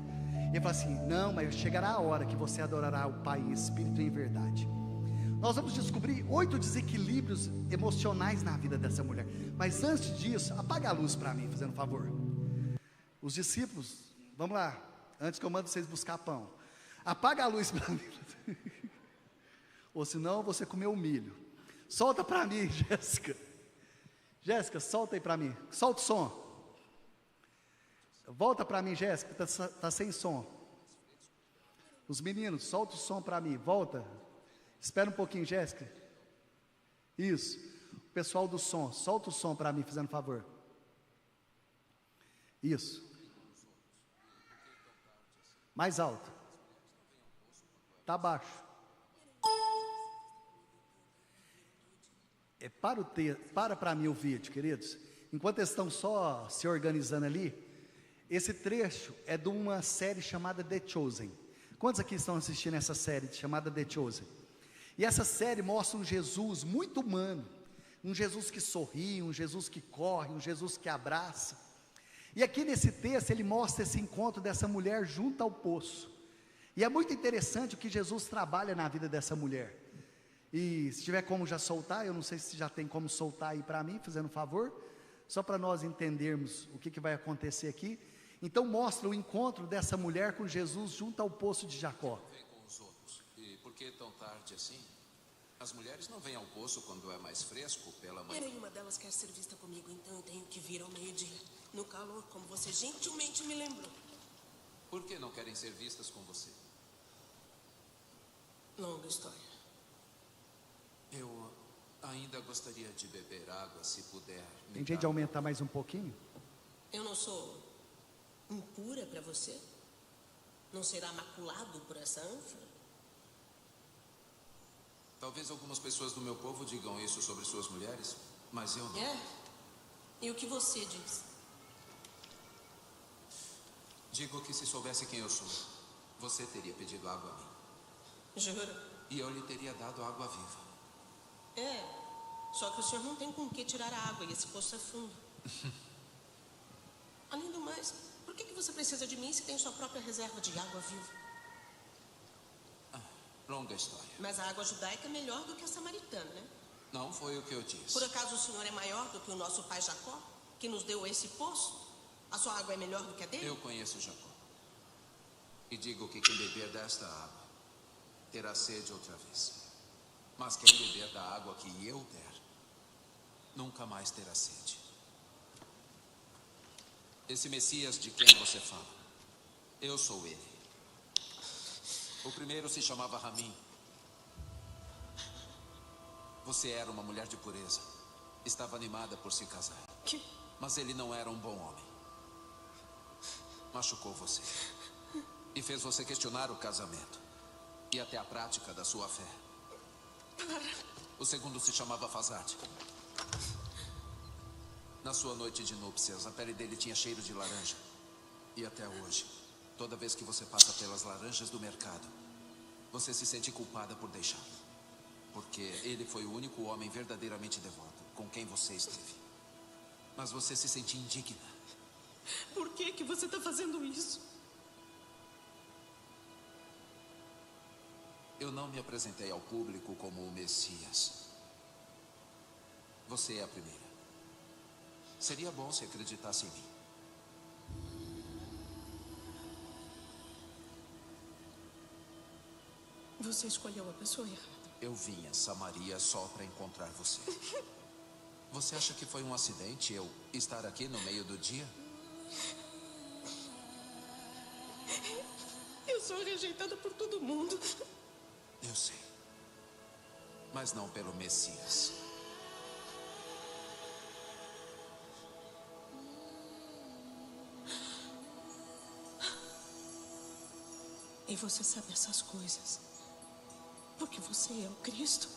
Ele fala assim: não, mas chegará a hora que você adorará o Pai em espírito e em verdade. Nós vamos descobrir 8 desequilíbrios emocionais na vida dessa mulher. Mas antes disso, apaga a luz para mim, fazendo um favor. Os discípulos, vamos lá, antes que eu mando vocês buscar pão, apaga a luz para mim. Ou senão você comeu o milho. Solta para mim, Jéssica. Jéssica, solta aí para mim. Solta o som. Volta para mim, Jéssica, tá sem som. Os meninos, solta o som para mim. Volta. Espera um pouquinho, Jéssica. Isso. O pessoal do som, solta o som para mim, fazendo favor. Isso. Mais alto. Tá baixo. Para mim o vídeo, queridos. Enquanto eles estão só se organizando ali, esse trecho é de uma série chamada The Chosen. Quantos aqui estão assistindo essa série chamada The Chosen? E essa série mostra um Jesus muito humano, um Jesus que sorri, um Jesus que corre, um Jesus que abraça. E aqui nesse texto ele mostra esse encontro dessa mulher junto ao poço. E é muito interessante o que Jesus trabalha na vida dessa mulher. E se tiver como já soltar, eu não sei se já tem como soltar aí para mim, fazendo um favor, só para nós entendermos o que vai acontecer aqui. Então mostra o encontro dessa mulher com Jesus junto ao poço de Jacó. Vem com os outros. E por que tão tarde assim? As mulheres não vêm ao poço quando é mais fresco pela manhã. Nenhuma delas quer ser vista comigo, então eu tenho que vir ao meio-dia, no calor, como você gentilmente me lembrou. Por que não querem ser vistas com você? Longa história. Eu ainda gostaria de beber água, se puder. Tem jeito de aumentar mais um pouquinho? Eu não sou impura para você? Não será maculado por essa ânfora? Talvez algumas pessoas do meu povo digam isso sobre suas mulheres, mas eu não. É? E o que você diz? Digo que se soubesse quem eu sou, você teria pedido água a mim. Jura? E eu lhe teria dado água viva. É, só que o senhor não tem com que tirar a água e esse poço é fundo. Além do mais, por que você precisa de mim se tem sua própria reserva de água viva? Longa história. Mas a água judaica é melhor do que a samaritana, né? Não foi o que eu disse. Por acaso o senhor é maior do que o nosso pai Jacó, que nos deu esse poço? A sua água é melhor do que a dele? Eu conheço Jacó. E digo que quem beber desta água terá sede outra vez. Mas quem beber da água que eu der, nunca mais terá sede. Esse Messias de quem você fala, eu sou ele. O primeiro se chamava Ramim. Você era uma mulher de pureza. Estava animada por se casar. Mas ele não era um bom homem. Machucou você. E fez você questionar o casamento. E até a prática da sua fé. O segundo se chamava Fazad. Na sua noite de núpcias, a pele dele tinha cheiro de laranja. E até hoje, toda vez que você passa pelas laranjas do mercado, você se sente culpada por deixá-lo. Porque ele foi o único homem verdadeiramente devoto com quem você esteve. Mas você se sente indigna. Por que você está fazendo isso? Eu não me apresentei ao público como o Messias. Você é a primeira. Seria bom se acreditasse em mim. Você escolheu a pessoa errada. Eu vim a Samaria só para encontrar você. Você acha que foi um acidente eu estar aqui no meio do dia? Eu sou rejeitada por todo mundo. Eu sei. Mas não pelo Messias. E você sabe essas coisas porque você é o Cristo.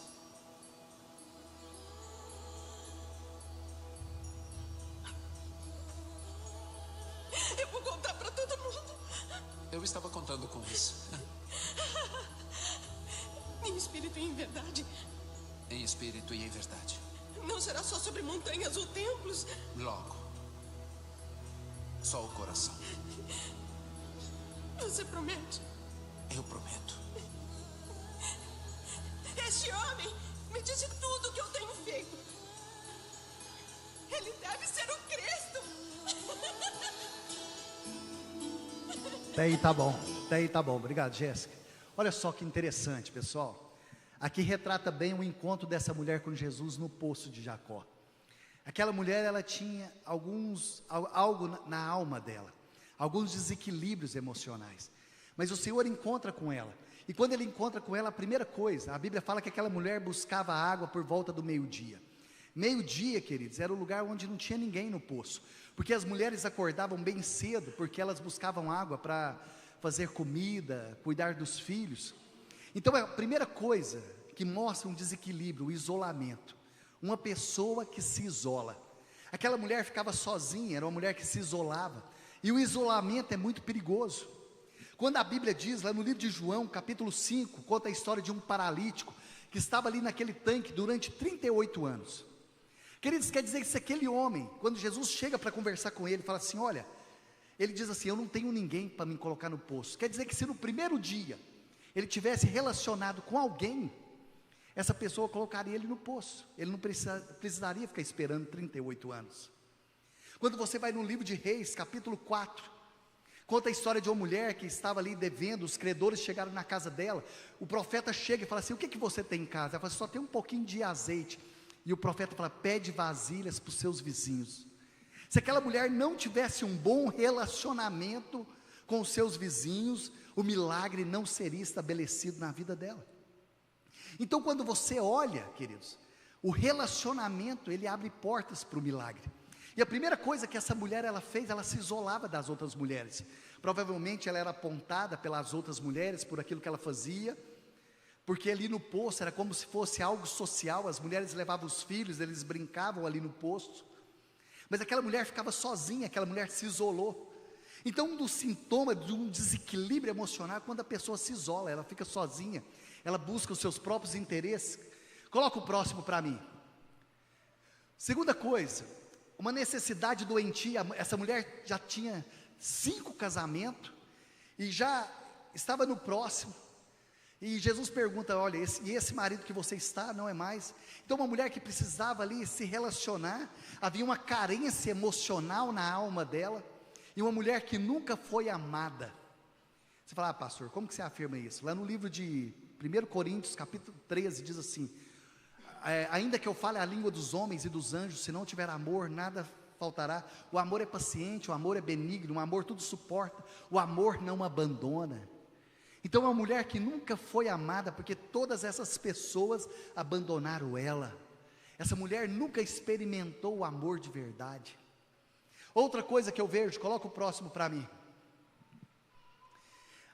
Eu vou contar para todo mundo. Eu estava contando com isso. Em espírito e em verdade. Em espírito e em verdade. Não será só sobre montanhas ou templos. Logo. Só o coração. Você promete? Eu prometo. Este homem me disse tudo o que eu tenho feito. Ele deve ser o Cristo. Daí tá bom. Obrigado, Jéssica. Olha só que interessante, pessoal. Aqui retrata bem o encontro dessa mulher com Jesus no poço de Jacó. Aquela mulher, ela tinha algo na alma dela, alguns desequilíbrios emocionais. Mas o Senhor encontra com ela. E quando Ele encontra com ela, a primeira coisa, a Bíblia fala que aquela mulher buscava água por volta do meio-dia. Meio-dia, queridos, era o lugar onde não tinha ninguém no poço. Porque as mulheres acordavam bem cedo, porque elas buscavam água para fazer comida, cuidar dos filhos. Então, a primeira coisa que mostra um desequilíbrio, o isolamento. Uma pessoa que se isola. Aquela mulher ficava sozinha, era uma mulher que se isolava. E o isolamento é muito perigoso. Quando a Bíblia diz, lá no livro de João, capítulo 5, conta a história de um paralítico que estava ali naquele tanque durante 38 anos. Queridos, quer dizer que se aquele homem, quando Jesus chega para conversar com ele, fala assim, olha, ele diz assim, eu não tenho ninguém para me colocar no poço. Quer dizer que se no primeiro dia ele tivesse relacionado com alguém, essa pessoa colocaria ele no poço. Ele não precisaria ficar esperando 38 anos. Quando você vai no livro de Reis, capítulo 4, conta a história de uma mulher que estava ali devendo, os credores chegaram na casa dela, o profeta chega e fala assim, o que você tem em casa? Ela fala, só tem um pouquinho de azeite. E o profeta fala, pede vasilhas para os seus vizinhos. Se aquela mulher não tivesse um bom relacionamento com os seus vizinhos, o milagre não seria estabelecido na vida dela. Então quando você olha, queridos, o relacionamento, ele abre portas para o milagre. E a primeira coisa que essa mulher ela fez, ela se isolava das outras mulheres. Provavelmente ela era apontada pelas outras mulheres por aquilo que ela fazia, porque ali no poço era como se fosse algo social, as mulheres levavam os filhos, eles brincavam ali no poço, mas aquela mulher ficava sozinha, aquela mulher se isolou. Então um dos sintomas de um desequilíbrio emocional é quando a pessoa se isola, ela fica sozinha, ela busca os seus próprios interesses. Coloca o próximo para mim. Segunda coisa, uma necessidade doentia, essa mulher já tinha 5 casamentos, e já estava no próximo, e Jesus pergunta, olha, esse marido que você está, não é mais? Então uma mulher que precisava ali se relacionar, havia uma carência emocional na alma dela, e uma mulher que nunca foi amada. Você fala, pastor, como que você afirma isso? Lá no livro de 1 Coríntios, capítulo 13, diz assim, ainda que eu fale a língua dos homens e dos anjos, se não tiver amor, nada faltará. O amor é paciente, o amor é benigno, o amor tudo suporta, o amor não abandona. Então uma mulher que nunca foi amada, porque todas essas pessoas abandonaram ela. Essa mulher nunca experimentou o amor de verdade. Outra coisa que eu vejo, coloca o próximo para mim.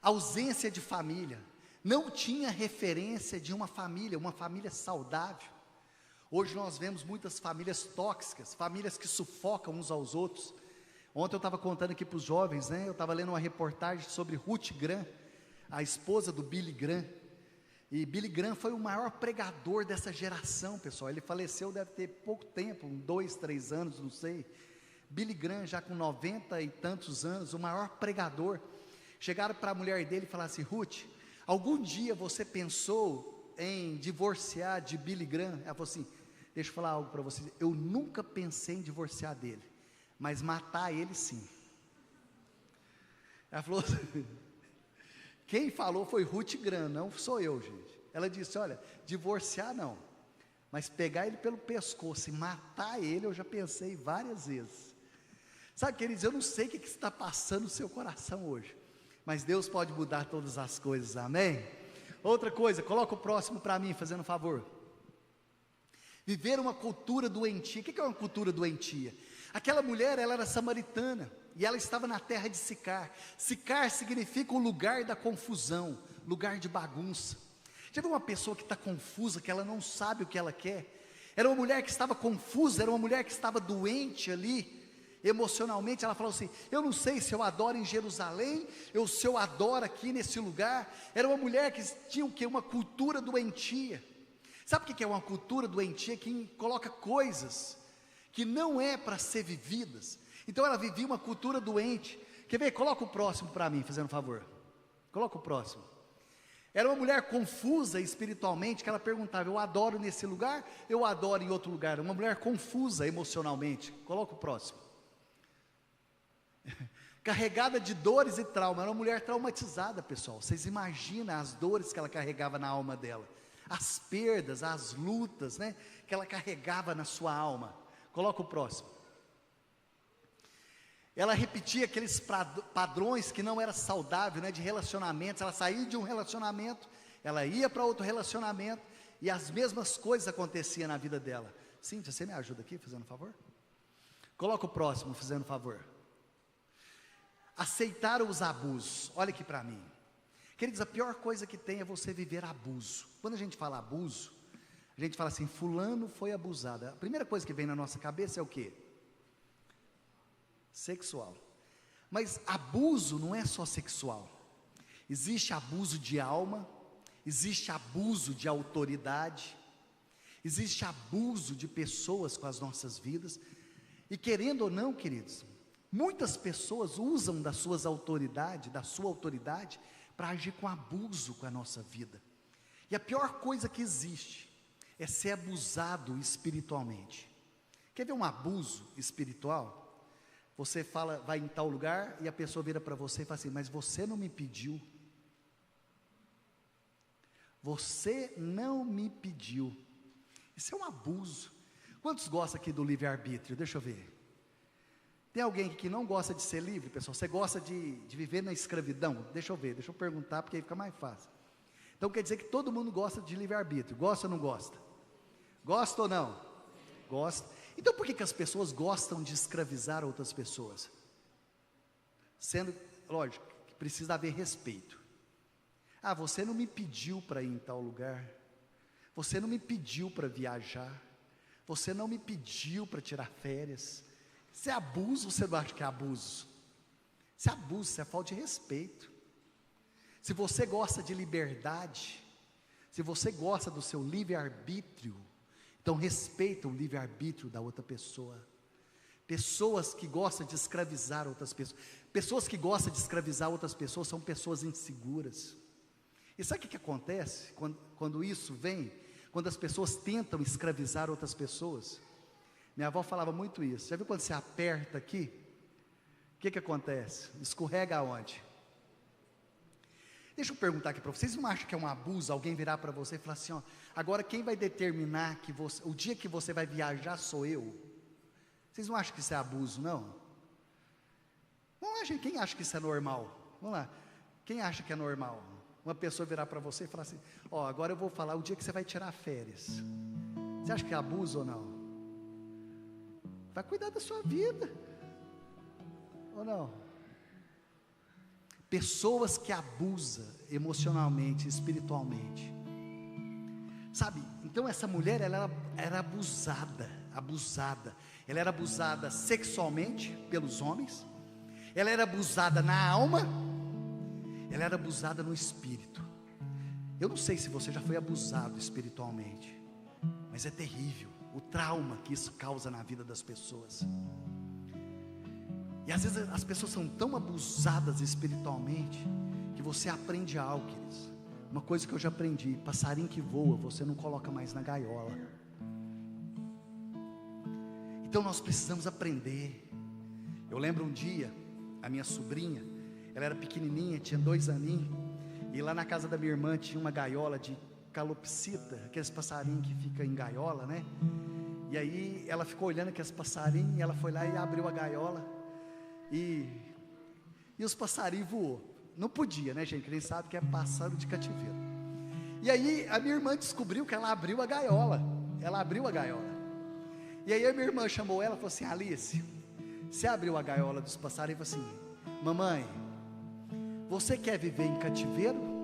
Ausência de família. Não tinha referência de uma família saudável. Hoje nós vemos muitas famílias tóxicas, famílias que sufocam uns aos outros. Ontem eu estava contando aqui para os jovens, né? Eu estava lendo uma reportagem sobre Ruth Graham, a esposa do Billy Graham. E Billy Graham foi o maior pregador dessa geração, pessoal. Ele faleceu, deve ter pouco tempo, 2, 3 anos, não sei. Billy Graham, já com 90 e tantos anos, o maior pregador. Chegaram para a mulher dele e falaram assim, Ruth, algum dia você pensou em divorciar de Billy Graham? Ela falou assim, deixa eu falar algo para você, eu nunca pensei em divorciar dele, mas matar ele sim. Ela falou assim, quem falou foi Ruth Graham, não sou eu, gente. Ela disse, olha, divorciar não, mas pegar ele pelo pescoço e matar ele, eu já pensei várias vezes. Sabe, queridos, eu não sei o que está passando no seu coração hoje, mas Deus pode mudar todas as coisas, amém? Outra coisa, coloca o próximo para mim, fazendo um favor. Viver uma cultura doentia. O que é uma cultura doentia? Aquela mulher, ela era samaritana, e ela estava na terra de Sicar. Sicar significa o lugar da confusão, lugar de bagunça. Já viu uma pessoa que está confusa, que ela não sabe o que ela quer? Era uma mulher que estava confusa, era uma mulher que estava doente ali, emocionalmente. Ela falou assim, eu não sei se eu adoro em Jerusalém, ou se eu adoro aqui nesse lugar. Era uma mulher que tinha o quê? Uma cultura doentia. Sabe o que é uma cultura doentia? Que coloca coisas que não é para ser vividas. Então ela vivia uma cultura doente. Quer ver? Coloca o próximo para mim, fazendo um favor. Coloca o próximo. Era uma mulher confusa espiritualmente, que ela perguntava: eu adoro nesse lugar, eu adoro em outro lugar. Uma mulher confusa emocionalmente. Coloca o próximo. Carregada de dores e trauma. Era uma mulher traumatizada, pessoal. Vocês imaginam as dores que ela carregava na alma dela, as perdas, as lutas, né, que ela carregava na sua alma. Coloca o próximo. Ela repetia aqueles padrões que não era saudável, né, de relacionamentos. Ela saía de um relacionamento, ela ia para outro relacionamento, e as mesmas coisas aconteciam na vida dela. Cíntia, você me ajuda aqui, fazendo um favor? Coloca o próximo, fazendo um favor. Aceitaram os abusos. Olha aqui para mim, queridos, a pior coisa que tem é você viver abuso. Quando a gente fala abuso, a gente fala assim: fulano foi abusado. A primeira coisa que vem na nossa cabeça é o quê? Sexual. Mas abuso não é só sexual. Existe abuso de alma, existe abuso de autoridade, existe abuso de pessoas com as nossas vidas. E querendo ou não, queridos, muitas pessoas usam da sua autoridade para agir com abuso com a nossa vida. E a pior coisa que existe é ser abusado espiritualmente. Quer ver um abuso espiritual? Você fala, vai em tal lugar, e a pessoa vira para você e fala assim: mas você não me pediu. Você não me pediu. Isso é um abuso. Quantos gostam aqui do livre-arbítrio? Deixa eu ver. Tem alguém aqui que não gosta de ser livre, pessoal? Você gosta de viver na escravidão? Deixa eu ver, deixa eu perguntar, porque aí fica mais fácil. Então quer dizer que todo mundo gosta de livre-arbítrio. Gosta ou não gosta? Gosta ou não? Gosta. Então por que as pessoas gostam de escravizar outras pessoas? Sendo, lógico, que precisa haver respeito. Ah, você não me pediu para ir em tal lugar. Você não me pediu para viajar. Você não me pediu para tirar férias. Isso é abuso, você não acha que é abuso? Isso é abuso, isso é falta de respeito. Se você gosta de liberdade, se você gosta do seu livre-arbítrio, então respeita o livre-arbítrio da outra pessoa. Pessoas que gostam de escravizar outras pessoas, pessoas que gostam de escravizar outras pessoas são pessoas inseguras. E sabe o que acontece quando isso vem? Quando as pessoas tentam escravizar outras pessoas. Minha avó falava muito isso. Já viu quando você aperta aqui? O que acontece? Escorrega aonde? Deixa eu perguntar aqui para vocês. Vocês não acham que é um abuso alguém virar para você e falar assim: ó, agora quem vai determinar que o dia que você vai viajar sou eu? Vocês não acham que isso é abuso, não? Não acham? Quem acha que isso é normal? Vamos lá. Quem acha que é normal? Uma pessoa virar para você e falar assim: ó, agora eu vou falar o dia que você vai tirar férias. Você acha que é abuso ou não? Vai cuidar da sua vida, ou não? Pessoas que abusam emocionalmente, espiritualmente, sabe? Então essa mulher, ela era abusada, ela era abusada sexualmente pelos homens, ela era abusada na alma, ela era abusada no espírito. Eu não sei se você já foi abusado espiritualmente, mas é terrível o trauma que isso causa na vida das pessoas. E às vezes as pessoas são tão abusadas espiritualmente, que você aprende algo, queridos. Uma coisa que eu já aprendi: passarinho que voa, você não coloca mais na gaiola. Então nós precisamos aprender. Eu lembro um dia, a minha sobrinha, ela era pequenininha, tinha 2 aninhos, e lá na casa da minha irmã tinha uma gaiola de calopsita, aqueles passarinhos que ficam em gaiola, né? E aí ela ficou olhando aqueles passarinhos, e ela foi lá e abriu a gaiola, e os passarinhos voou. Não podia, né, gente? Quem sabe que é pássaro de cativeiro. E aí a minha irmã descobriu que ela abriu a gaiola. E aí a minha irmã chamou ela e falou assim: Alice, você abriu a gaiola dos passarinhos e falou assim: mamãe, você quer viver em cativeiro?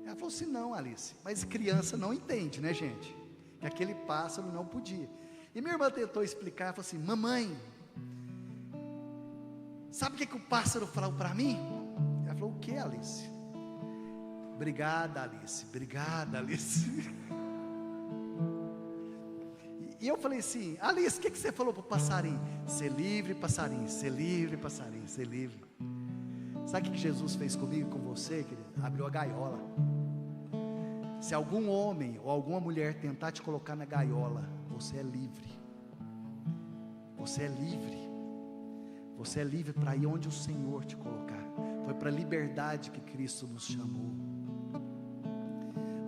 Ela falou assim: não, Alice. Mas criança não entende, né, gente? Que aquele pássaro não podia. E minha irmã tentou explicar, falou assim: mamãe, sabe o que o pássaro falou para mim? Ela falou: o que, Alice? Obrigada, Alice. E eu falei assim: Alice, o que você falou para o passarinho? Ser livre, passarinho, ser livre, passarinho, ser livre. Sabe o que Jesus fez comigo e com você, querido? Abriu a gaiola. Se algum homem ou alguma mulher tentar te colocar na gaiola, você é livre. Você é livre. Você é livre para ir onde o Senhor te colocar. Foi para a liberdade que Cristo nos chamou.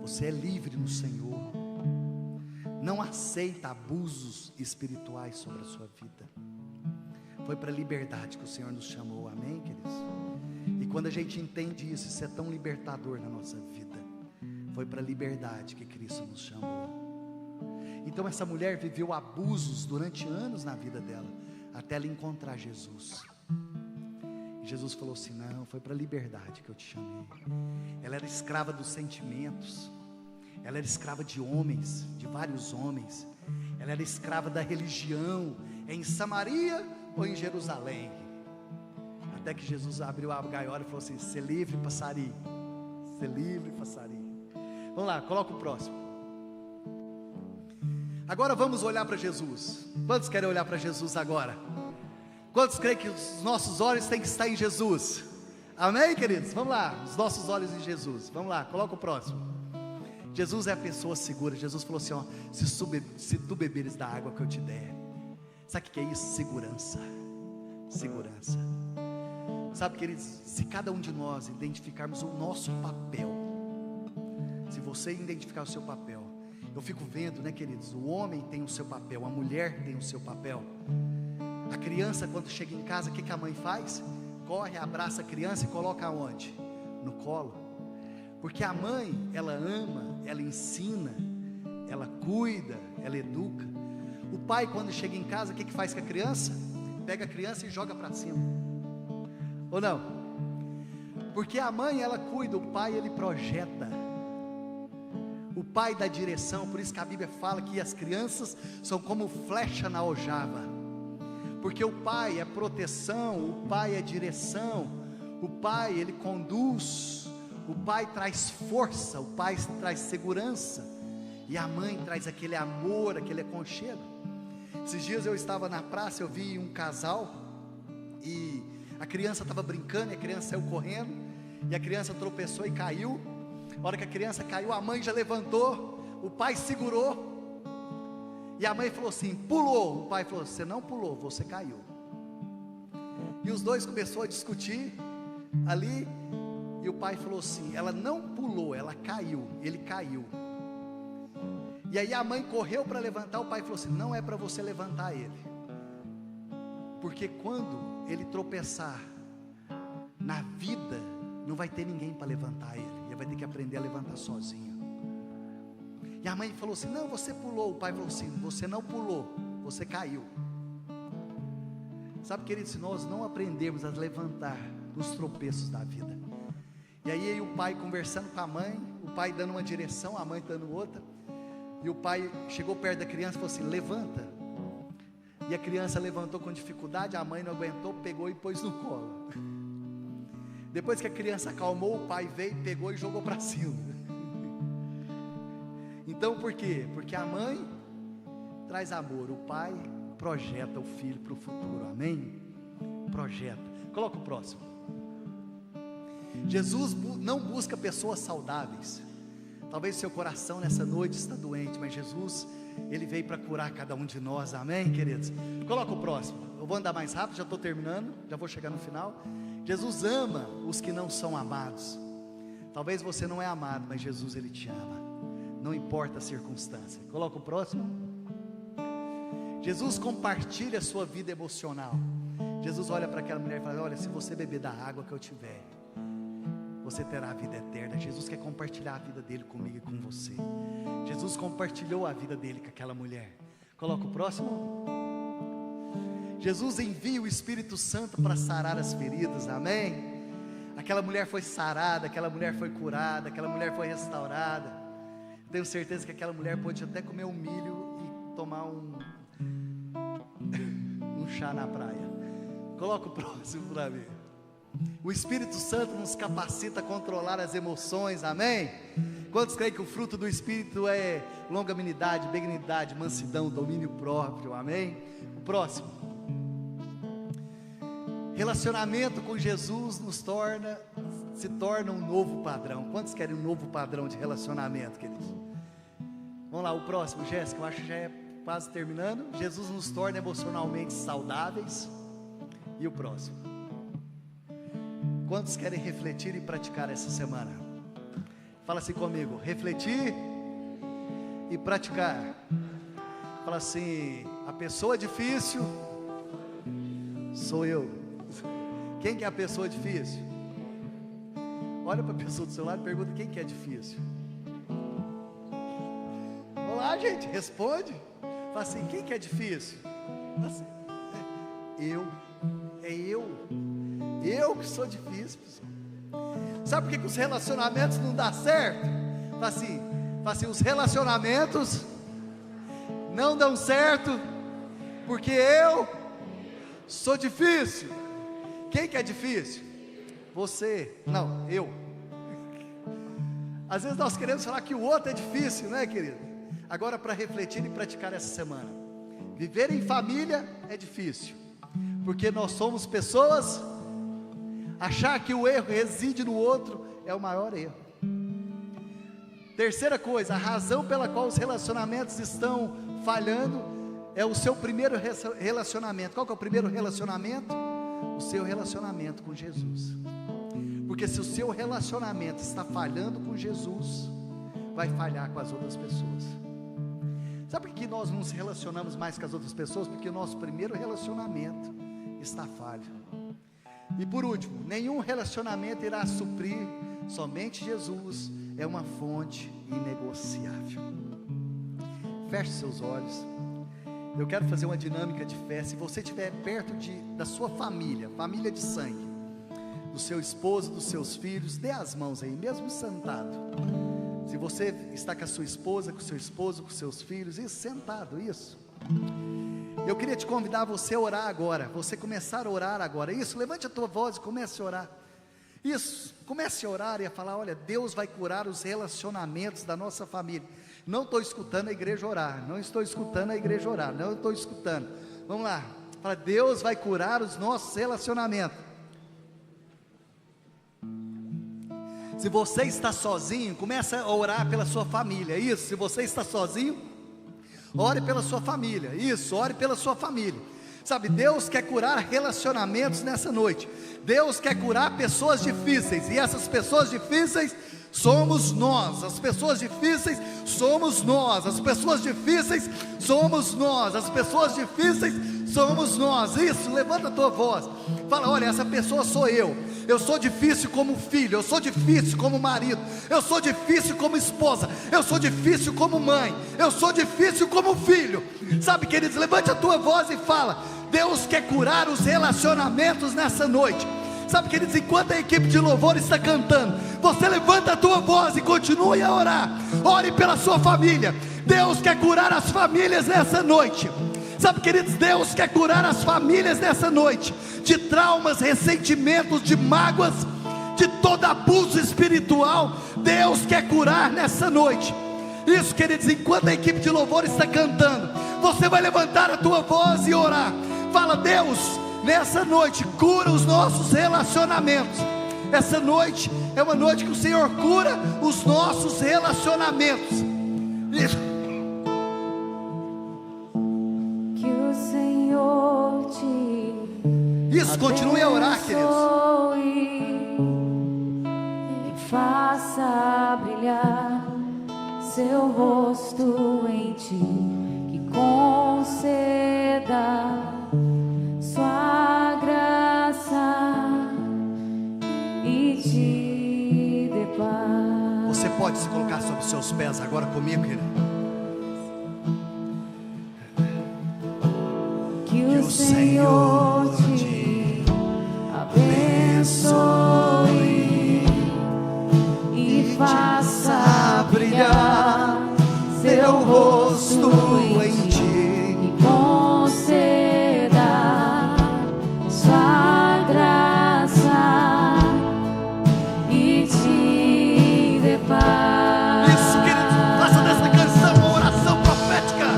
Você é livre no Senhor. Não aceita abusos espirituais sobre a sua vida. Foi para a liberdade que o Senhor nos chamou, amém, queridos? E quando a gente entende isso, isso é tão libertador na nossa vida. Foi para a liberdade que Cristo nos chamou. Então essa mulher viveu abusos durante anos na vida dela, até ela encontrar Jesus. E Jesus falou assim: não, foi para a liberdade que eu te chamei. Ela era escrava dos sentimentos. Ela era escrava de homens, de vários homens. Ela era escrava da religião, em Samaria ou em Jerusalém. Até que Jesus abriu a gaiola e falou assim: ser livre, passarinho. Ser livre, passarinho. Vamos lá, coloca o próximo. Agora vamos olhar para Jesus. Quantos querem olhar para Jesus agora? Quantos creem que os nossos olhos têm que estar em Jesus? Amém, queridos? Vamos lá, os nossos olhos em Jesus. Vamos lá, coloca o próximo. Jesus é a pessoa segura. Jesus falou assim: ó, se tu beberes da água que eu te der. Sabe o que é isso? Segurança. Segurança. Sabe, queridos, se cada um de nós identificarmos o nosso papel, se você identificar o seu papel, eu fico vendo, né, queridos, o homem tem o seu papel, a mulher tem o seu papel. A criança, quando chega em casa, o que a mãe faz? Corre, abraça a criança e coloca aonde? No colo. Porque a mãe, ela ama, ela ensina, ela cuida, ela educa. O pai, quando chega em casa, o que faz com a criança? Pega a criança e joga para cima. Ou não? Porque a mãe, ela cuida, o pai, ele projeta. O pai dá direção. Por isso que a Bíblia fala que as crianças são como flecha na aljava. Porque o pai é proteção, o pai é direção, o pai, ele conduz, o pai traz força, o pai traz segurança, e a mãe traz aquele amor, aquele aconchego. Esses dias eu estava na praça, eu vi um casal, e a criança estava brincando, e a criança saiu correndo, e a criança tropeçou e caiu. A hora que a criança caiu, a mãe já levantou, o pai segurou, e a mãe falou assim: pulou. O pai falou: você não pulou, você caiu. E os dois começaram a discutir ali, e o pai falou assim: ela não pulou, ela caiu, ele caiu. E aí a mãe correu para levantar, o pai falou assim: não é para você levantar ele, porque quando ele tropeçar na vida, não vai ter ninguém para levantar ele vai ter que aprender a levantar sozinho. E a mãe falou assim: não, você pulou. O pai falou assim: você não pulou, você caiu. Sabe, querido, se nós não aprendermos a levantar dos tropeços da vida, e aí o pai conversando com a mãe, o pai dando uma direção, a mãe dando outra, e o pai chegou perto da criança e falou assim: levanta. E a criança levantou com dificuldade, a mãe não aguentou, pegou e pôs no colo. Depois que a criança acalmou, o pai veio, pegou e jogou para cima. Então por quê? Porque a mãe traz amor, o pai projeta o filho para o futuro, amém? Projeta. Coloca o próximo. Jesus não busca pessoas saudáveis. Talvez seu coração nessa noite está doente, mas Jesus, Ele veio para curar cada um de nós, amém, queridos? Coloca o próximo. Eu vou andar mais rápido, já estou terminando, já vou chegar no final. Jesus ama os que não são amados. Talvez você não é amado, mas Jesus, Ele te ama, não importa a circunstância. Coloca o próximo. Jesus compartilha a sua vida emocional. Jesus olha para aquela mulher e fala: olha, se você beber da água que eu tiver, você terá a vida eterna. Jesus quer compartilhar a vida dele comigo e com você. Jesus compartilhou a vida dele com aquela mulher. Coloca o próximo. Jesus envia o Espírito Santo para sarar as feridas, amém? Aquela mulher foi sarada, aquela mulher foi curada, aquela mulher foi restaurada. Tenho certeza que aquela mulher pôde até comer um milho e tomar um chá na praia. Coloca o próximo para mim. O Espírito Santo nos capacita a controlar as emoções, amém? Quantos creem que o fruto do Espírito é longanimidade, benignidade, mansidão, domínio próprio, amém? O próximo. Relacionamento com Jesus se torna um novo padrão. Quantos querem um novo padrão de relacionamento, queridos? Vamos lá, o próximo, Jéssica, eu acho que já é quase terminando. Jesus nos torna emocionalmente saudáveis. E o próximo? Quantos querem refletir e praticar essa semana? Fala assim comigo: refletir e praticar. Fala assim: a pessoa difícil sou eu. Quem que é a pessoa difícil? Olha para a pessoa do seu lado e pergunta: quem que é difícil? Vamos lá, gente, responde. Fala assim: quem que é difícil? Fala assim: eu que sou difícil, pessoal. Sabe por que os relacionamentos não dão certo? Fala assim, os relacionamentos não dão certo porque eu sou difícil. Quem que é difícil? Você. Não, eu. Às vezes nós queremos falar que o outro é difícil, né, querido? Agora, para refletir e praticar essa semana: viver em família é difícil, porque nós somos pessoas. Achar que o erro reside no outro é o maior erro. Terceira coisa: a razão pela qual os relacionamentos estão falhando é o seu primeiro relacionamento. Qual que é o primeiro relacionamento? O seu relacionamento com Jesus. Porque se o seu relacionamento está falhando com Jesus, vai falhar com as outras pessoas. Sabe por que nós não nos relacionamos mais com as outras pessoas? Porque o nosso primeiro relacionamento está falho. E por último, nenhum relacionamento irá suprir, somente Jesus é uma fonte inegociável. Feche seus olhos. Eu quero fazer uma dinâmica de fé. Se você estiver perto da sua família de sangue, do seu esposo, dos seus filhos, dê as mãos aí, mesmo sentado. Se você está com a sua esposa, com o seu esposo, com os seus filhos, isso, sentado, isso. Eu queria te convidar a você a orar agora, você começar a orar agora, isso, levante a tua voz e comece a orar, isso, comece a orar e a falar: olha, Deus vai curar os relacionamentos da nossa família. Não estou escutando a igreja orar, não estou escutando, vamos lá, fala: Deus vai curar os nossos relacionamentos. Se você está sozinho, comece a orar pela sua família, isso, se você está sozinho, ore pela sua família, isso, ore pela sua família. Sabe, Deus quer curar relacionamentos nessa noite. Deus quer curar pessoas difíceis, e essas pessoas difíceis somos nós. As pessoas difíceis somos nós. As pessoas difíceis somos nós. As pessoas difíceis somos nós. Isso, levanta a tua voz. Fala: olha, essa pessoa sou eu. Eu sou difícil como filho, eu sou difícil como marido, eu sou difícil como esposa, eu sou difícil como mãe, eu sou difícil como filho. Sabe, queridos, levante a tua voz e fala: Deus quer curar os relacionamentos nessa noite. Sabe, queridos, enquanto a equipe de louvor está cantando, você levanta a tua voz e continue a orar. Ore pela sua família. Deus quer curar as famílias nessa noite. Sabe, queridos, Deus quer curar as famílias nessa noite de traumas, ressentimentos, de mágoas, de todo abuso espiritual. Deus quer curar nessa noite. Isso, queridos, enquanto a equipe de louvor está cantando, você vai levantar a tua voz e orar. Fala: Deus, nessa noite cura os nossos relacionamentos. Essa noite é uma noite que o Senhor cura os nossos relacionamentos. Isso. Isso, continue a orar, queridos. E faça brilhar seu rosto em ti, que conceda sua graça e te dê paz. Você pode se colocar sobre os seus pés agora comigo, querido. Que o Senhor te abençoe e faça brilhar seu rosto em ti, e conceda sua graça e te dê paz. Isso, queridos, faça dessa canção uma oração profética.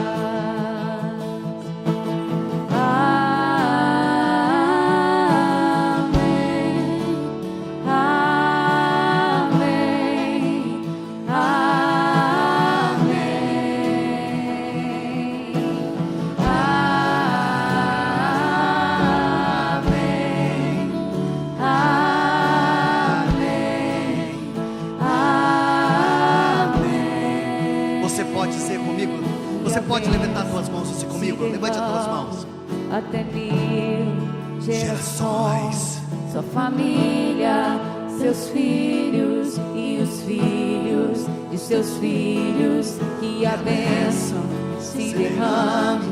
Paz. até 1000 gerações. Sua família, seus filhos e os filhos de seus filhos, que a bênção se derrame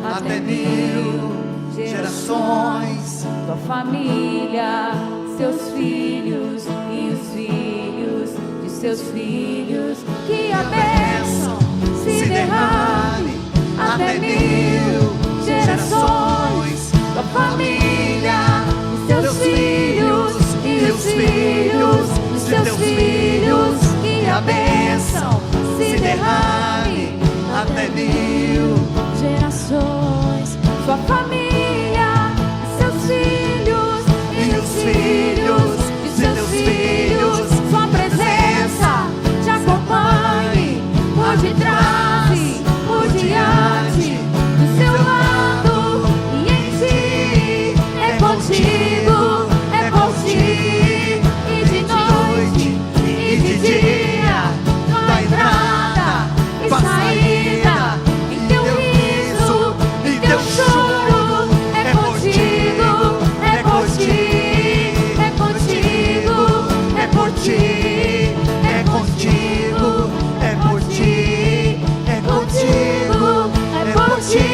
até 1000 gerações. Sua família, seus filhos e os filhos de seus filhos, que a bênção se derrame até 1000 gerações. Sua família, seus filhos e os filhos de seus filhos, que a bênção se derrame até 1000 gerações. Sua família, seus filhos e os filhos de seus filhos, sua presença te acompanhe por detrás e por diante, do seu lado e em ti. É contigo, é por ti, e de noite e de dia, tua entrada e saída, em teu riso e teu choro. É contigo, é por ti, é contigo, é por ti, é contigo, é por ti, é contigo, é por ti,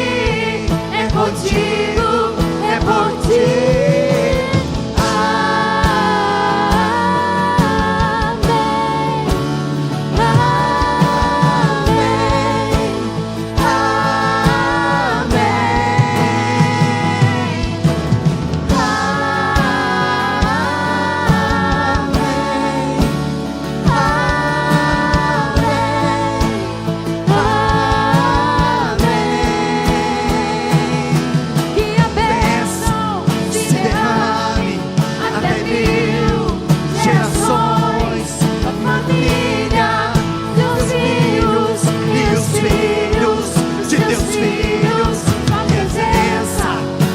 é contigo, é por ti. Que a bênção se derrame até 1000 gerações. A família, teus filhos e os filhos de teus filhos, a presença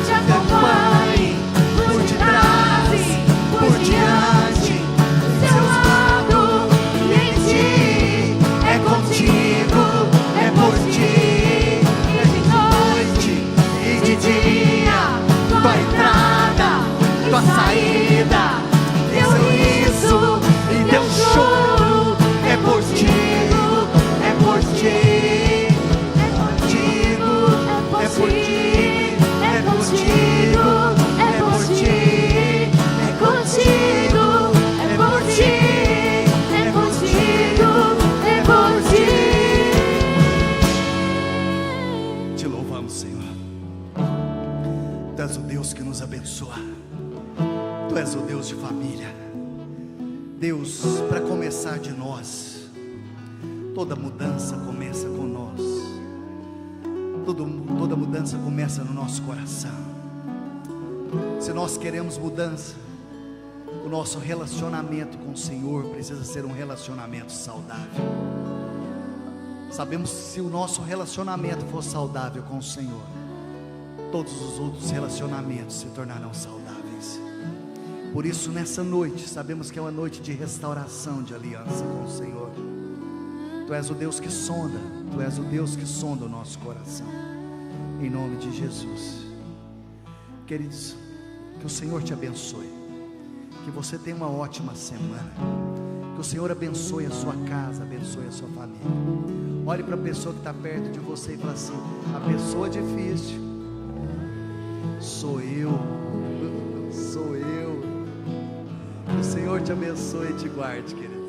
te acompanhe por detrás e por diante, do seu lado e em ti. É contigo, é por ti, é de noite e de dia, tua entrada, tua saída, teu riso e teu choro. É por ti, é por ti, é contigo, é por ti, é contigo, é por ti, é contigo, é por ti, é contigo, é por ti. Te louvamos, Senhor. Tu és o Deus que nos abençoa. Tu és o Deus de família. Deus, para começar de nós, toda mudança começa com nós. Toda mudança começa no nosso coração. Se nós queremos mudança, o nosso relacionamento com o Senhor precisa ser um relacionamento saudável. Sabemos que se o nosso relacionamento for saudável com o Senhor, todos os outros relacionamentos se tornarão saudáveis. Por isso, nessa noite, sabemos que é uma noite de restauração, de aliança com o Senhor. Tu és o Deus que sonda, Tu és o Deus que sonda o nosso coração. Em nome de Jesus. Queridos, que o Senhor te abençoe. Que você tenha uma ótima semana. Que o Senhor abençoe a sua casa, abençoe a sua família. Olhe para a pessoa que está perto de você e fala assim: a pessoa difícil sou eu. Sou eu. Que o Senhor te abençoe e te guarde, querido.